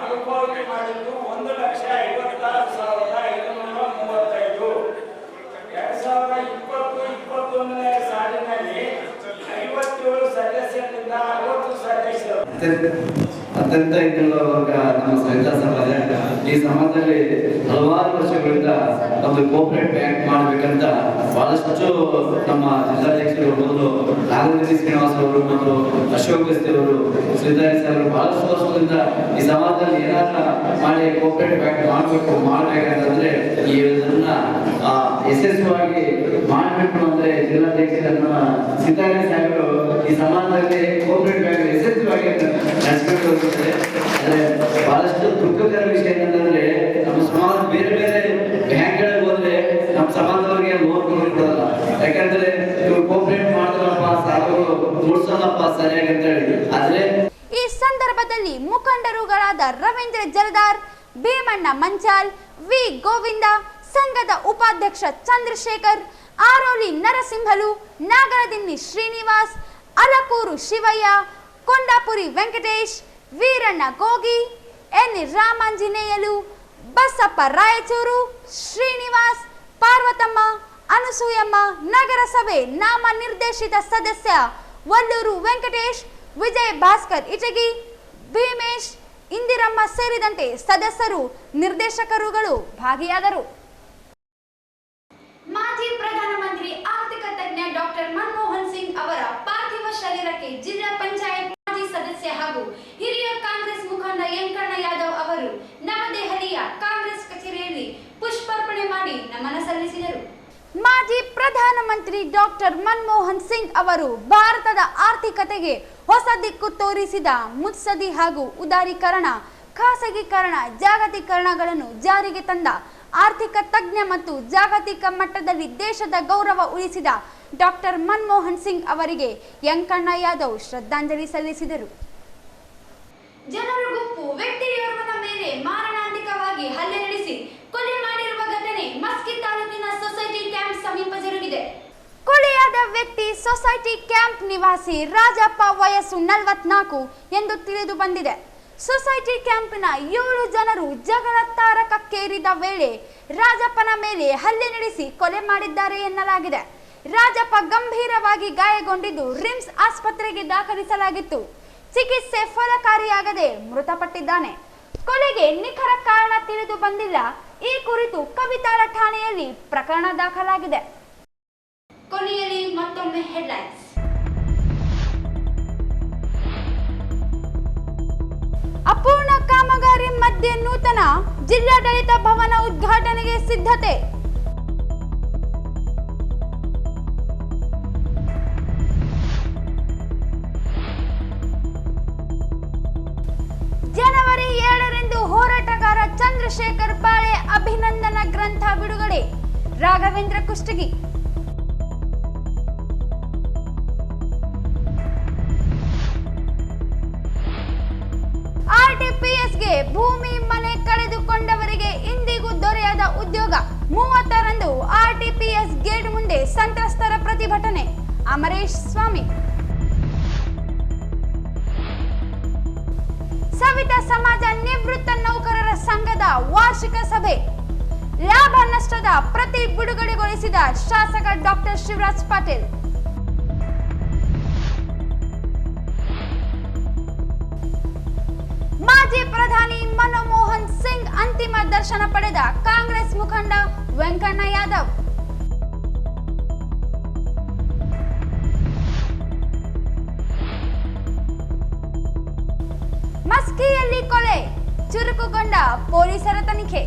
ಮರುಪಾವತಿ ಮಾಡಿದ್ದು 1,56,535. 2020-21ನೇ ಸಾಲಿನಲ್ಲಿ 57 ಸದಸ್ಯರಿಂದ 60 ಸದಸ್ಯರು. ಅತ್ಯಂತ ಹಿಂದುಳಿದ ವರ್ಗ ನಮ್ಮ ಸಹಿತ ಸಮಾಜ. ಈ ಸಮಾಜದಲ್ಲಿ ಹಲವಾರು ವರ್ಷಗಳಿಂದ ಒಂದು ಕೋಪರೇಟ್ ಬ್ಯಾಂಕ್ ಮಾಡಬೇಕಂತ ಬಹಳಷ್ಟು ನಮ್ಮ ಜಿಲ್ಲಾಧ್ಯಕ್ಷರು ಮೊದಲು ನಾಗೇಂದ್ರ ಶ್ರೀನಿವಾಸ್ ಅವರು ಮತ್ತು ಅಶೋಕ್ ಗಸ್ತಿ ಅವರು ಸಿದ್ದರಾಮಯ್ಯ ಅವರು ಬಹಳಷ್ಟು ವರ್ಷದಿಂದ ಈ ಸಮಾಜದಲ್ಲಿ ಏನಾದ್ರೂ ಮಾಡಿ ಕೋಪರೇಟ್ ಬ್ಯಾಂಕ್ ಮಾಡಬೇಕಂತಂದ್ರೆ ಇದನ್ನ ಯಶಸ್ವಿಯಾಗಿ ಮಾಡಬೇಕು ಅಂದ್ರೆ ಜಿಲ್ಲಾಧ್ಯಕ್ಷರನ್ನ ಸಿದ್ದರಾಮಯ್ಯ ಸಾಹೇಬರು ಈ ಸಮಾಜದಲ್ಲಿ ಕೋಪರೇಟ್ ಬ್ಯಾಂಕ್ ಯಶಸ್ವಿಯಾಗಿ ನಡೆಸಬೇಕು ಹೋಗುತ್ತದೆ. ಆದರೆ ಬಹಳಷ್ಟು ದುಃಖಕರ ವಿಷಯ ಏನಂತಂದ್ರೆ ನಮ್ಮ ಸಮಾಜ ಬೇರೆ ಬೇರೆ ಬ್ಯಾಂಕ್ಗಳಿಗೆ ಹೋದ್ರೆ ನಮ್ಮ ಸಮಾಜದವರಿಗೆ ಲೋನ್ ಕೊಡಲ್ಲ. ಯಾಕಂದ್ರೆ ಇವರು ಕೋಪರೇಟ್ ಮಾಡಿದ್ರಪ್ಪ ಸಾಲಗಳು ಮೂಡ್ಸಲ್ಲಪ್ಪ ಸರಿಯಾಗಿ ಅಂತ ಹೇಳಿ. ಆದ್ರೆ ಈ ಸಂದರ್ಭದಲ್ಲಿ ಮುಖಂಡರುಗಳಾದ ರವೀಂದ್ರ ಜಲದಾರ್, ಭೀಮಣ್ಣ ಮಂಚಾಲ್, ವಿ ಗೋವಿಂದ, ಸಂಘದ ಉಪಾಧ್ಯಕ್ಷ ಚಂದ್ರಶೇಖರ್, ಆರೋಲಿ ನರಸಿಂಹಲು, ನಾಗರದಿನ್ನಿ ಶ್ರೀನಿವಾಸ್, ಅಲಕೂರು ಶಿವಯ್ಯ, ಕೊಂಡಾಪುರಿ ವೆಂಕಟೇಶ್, ವೀರಣ್ಣ ಗೋಗಿ, ಎನ್ ರಾಮಾಂಜನೇಯಲು, ಬಸಪ್ಪ ರಾಯಚೂರು, ಶ್ರೀನಿವಾಸ್, ಪಾರ್ವತಮ್ಮ, ಅನಸೂಯಮ್ಮ, ನಗರಸಭೆ ನಾಮ ನಿರ್ದೇಶಿತ ಸದಸ್ಯ ವಲ್ಲೂರು ವೆಂಕಟೇಶ್, ವಿಜಯ್ ಭಾಸ್ಕರ್ ಇಟಗಿ, ಭೀಮೇಶ್, ಇಂದಿರಮ್ಮ ಸೇರಿದಂತೆ ಸದಸ್ಯರು, ನಿರ್ದೇಶಕರುಗಳು ಭಾಗಿಯಾದರು. ಮಾಜಿ ಪ್ರಧಾನಮಂತ್ರಿ ಆರ್ಥಿಕ ತಜ್ಞ ಡಾಕ್ಟರ್ ಮನಮೋಹನ್ ಸಿಂಗ್ ಅವರ ಪಾರ್ಥಿವ ಶರೀರಕ್ಕೆ ಜಿಲ್ಲಾ ಪಂಚಾಯತ್ ಮಾಜಿ ಸದಸ್ಯ ಹಾಗೂ ಹಿರಿಯ ಕಾಂಗ್ರೆಸ್ ಮುಖಂಡ ಯಂಕಣ್ಣ ಯಾದವ್ ಅವರು ನವದೆಹಲಿಯ ಕಾಂಗ್ರೆಸ್ ಕಚೇರಿಯಲ್ಲಿ ಪುಷ್ಪಾರ್ಪಣೆ ಮಾಡಿ ನಮನ ಸಲ್ಲಿಸಿದರು. ಮಾಜಿ ಪ್ರಧಾನಮಂತ್ರಿ ಡಾಕ್ಟರ್ ಮನಮೋಹನ್ ಸಿಂಗ್ ಅವರು ಭಾರತದ ಆರ್ಥಿಕತೆಗೆ ಹೊಸ ದಿಕ್ಕು ತೋರಿಸಿದ ಮುತ್ಸದಿ ಹಾಗೂ ಉದಾರೀಕರಣ, ಖಾಸಗೀಕರಣ, ಜಾಗತೀಕರಣಗಳನ್ನು ಜಾರಿಗೆ ತಂದ ಆರ್ಥಿಕ ತಜ್ಞ ಮತ್ತು ಜಾಗತಿಕ ಮಟ್ಟದಲ್ಲಿ ದೇಶದ ಗೌರವ ಉಳಿಸಿದ ಡಾಕ್ಟರ್ ಮನಮೋಹನ್ ಸಿಂಗ್ ಅವರಿಗೆ ಯಂಕಣ್ಣ ಯಾದವ್ ಶ್ರದ್ಧಾಂಜಲಿ ಸಲ್ಲಿಸಿದರು. ಜನರ ಗುಂಪು ವ್ಯಕ್ತಿಯೋರ್ವನ ಮೇಲೆ ಮಾರಣಾಂತಿಕವಾಗಿ ಹಲ್ಲೆ ನಡೆಸಿ ಕೊಲೆ ಮಾಡಿರುವ ಘಟನೆ ಮಸ್ಕಿ ತಾಲೂಕಿನ ಸೊಸೈಟಿ ಕ್ಯಾಂಪ್ ಸಮೀಪ ಜರುಗಿದೆ. ಕೊಲೆಯಾದ ವ್ಯಕ್ತಿ ಸೊಸೈಟಿ ಕ್ಯಾಂಪ್ ನಿವಾಸಿ ರಾಜಪ್ಪ, ವಯಸ್ಸು 44 ಎಂದು ತಿಳಿದು ಬಂದಿದೆ. ಸೊಸೈಟಿ ಕ್ಯಾಂಪಿನ 7 ಜನರು ಜಗಳ ತಾರಕಕ್ಕೇರಿದ ವೇಳೆ ರಾಜಪ್ಪನ ಮೇಲೆ ಹಲ್ಲೆ ನಡೆಸಿ ಕೊಲೆ ಮಾಡಿದ್ದಾರೆ ಎನ್ನಲಾಗಿದೆ. ರಾಜಪ್ಪ ಗಂಭೀರವಾಗಿ ಗಾಯಗೊಂಡಿದ್ದು ರಿಮ್ಸ್ ಆಸ್ಪತ್ರೆಗೆ ದಾಖಲಿಸಲಾಗಿತ್ತು. ಚಿಕಿತ್ಸೆ ಫಲಕಾರಿಯಾಗದೆ ಮೃತಪಟ್ಟಿದ್ದಾನೆ. ಕೊಲೆಗೆ ನಿಖರ ಕಾರಣ ತಿಳಿದು ಬಂದಿಲ್ಲ. ಈ ಕುರಿತು ಕವಿತಾಳ ಠಾಣೆಯಲ್ಲಿ ಪ್ರಕರಣ ದಾಖಲಾಗಿದೆ. ಕೊನೆಯಲ್ಲಿ ಮತ್ತೊಮ್ಮೆ ಹೆಡ್ಲೈನ್ಸ್. ಅಪೂರ್ಣ ಕಾಮಗಾರಿ ಮಧ್ಯೆ ನೂತನ ಜಿಲ್ಲಾಡಳಿತ ಭವನ ಉದ್ಘಾಟನೆಗೆ ಸಿದ್ಧತೆ. ಜನವರಿ 7ರಂದು ಹೋರಾಟಗಾರ ಚಂದ್ರಶೇಖರ್ ಬಾಳೆ ಅಭಿನಂದನಾ ಗ್ರಂಥ ಬಿಡುಗಡೆ. ರಾಘವೇಂದ್ರ ಕುಷ್ಟಗಿ. ಆರ್ಟಿಪಿಎಸ್ಗೆ ಭೂಮಿ ಮನೆ ಕಳೆದುಕೊಂಡವರಿಗೆ ಇಂದಿಗೂ ದೊರೆಯದ ಉದ್ಯೋಗ. 30ರಂದು ಆರ್ಟಿಪಿಎಸ್ ಗೇಟ್ ಮುಂದೆ ಸಂತ್ರಸ್ತರ ಪ್ರತಿಭಟನೆ. ಅಮರೇಶ್ ಸ್ವಾಮಿ. ಸವಿತಾ ಸಮಾಜ ನಿವೃತ್ತ ನೌಕರರ ಸಂಘದ ವಾರ್ಷಿಕ ಸಭೆ. ಲಾಭ ನಷ್ಟದ ಪ್ರತಿ ಬಿಡುಗಡೆಗೊಳಿಸಿದ ಶಾಸಕ ಡಾಕ್ಟರ್ ಶಿವರಾಜ್ ಪಾಟೀಲ್. ಮಾಜಿ ಪ್ರಧಾನಿ ಮನಮೋಹನ್ ಸಿಂಗ್ ಅಂತಿಮ ದರ್ಶನ ಪಡೆದ ಕಾಂಗ್ರೆಸ್ ಮುಖಂಡ ಯಂಕಣ್ಣ ಯಾದವ್. ಮಸ್ಕಿಯಲ್ಲಿ ಕೊಲೆ ಚುರುಕುಗೊಂಡ ಪೊಲೀಸರ ತನಿಖೆ.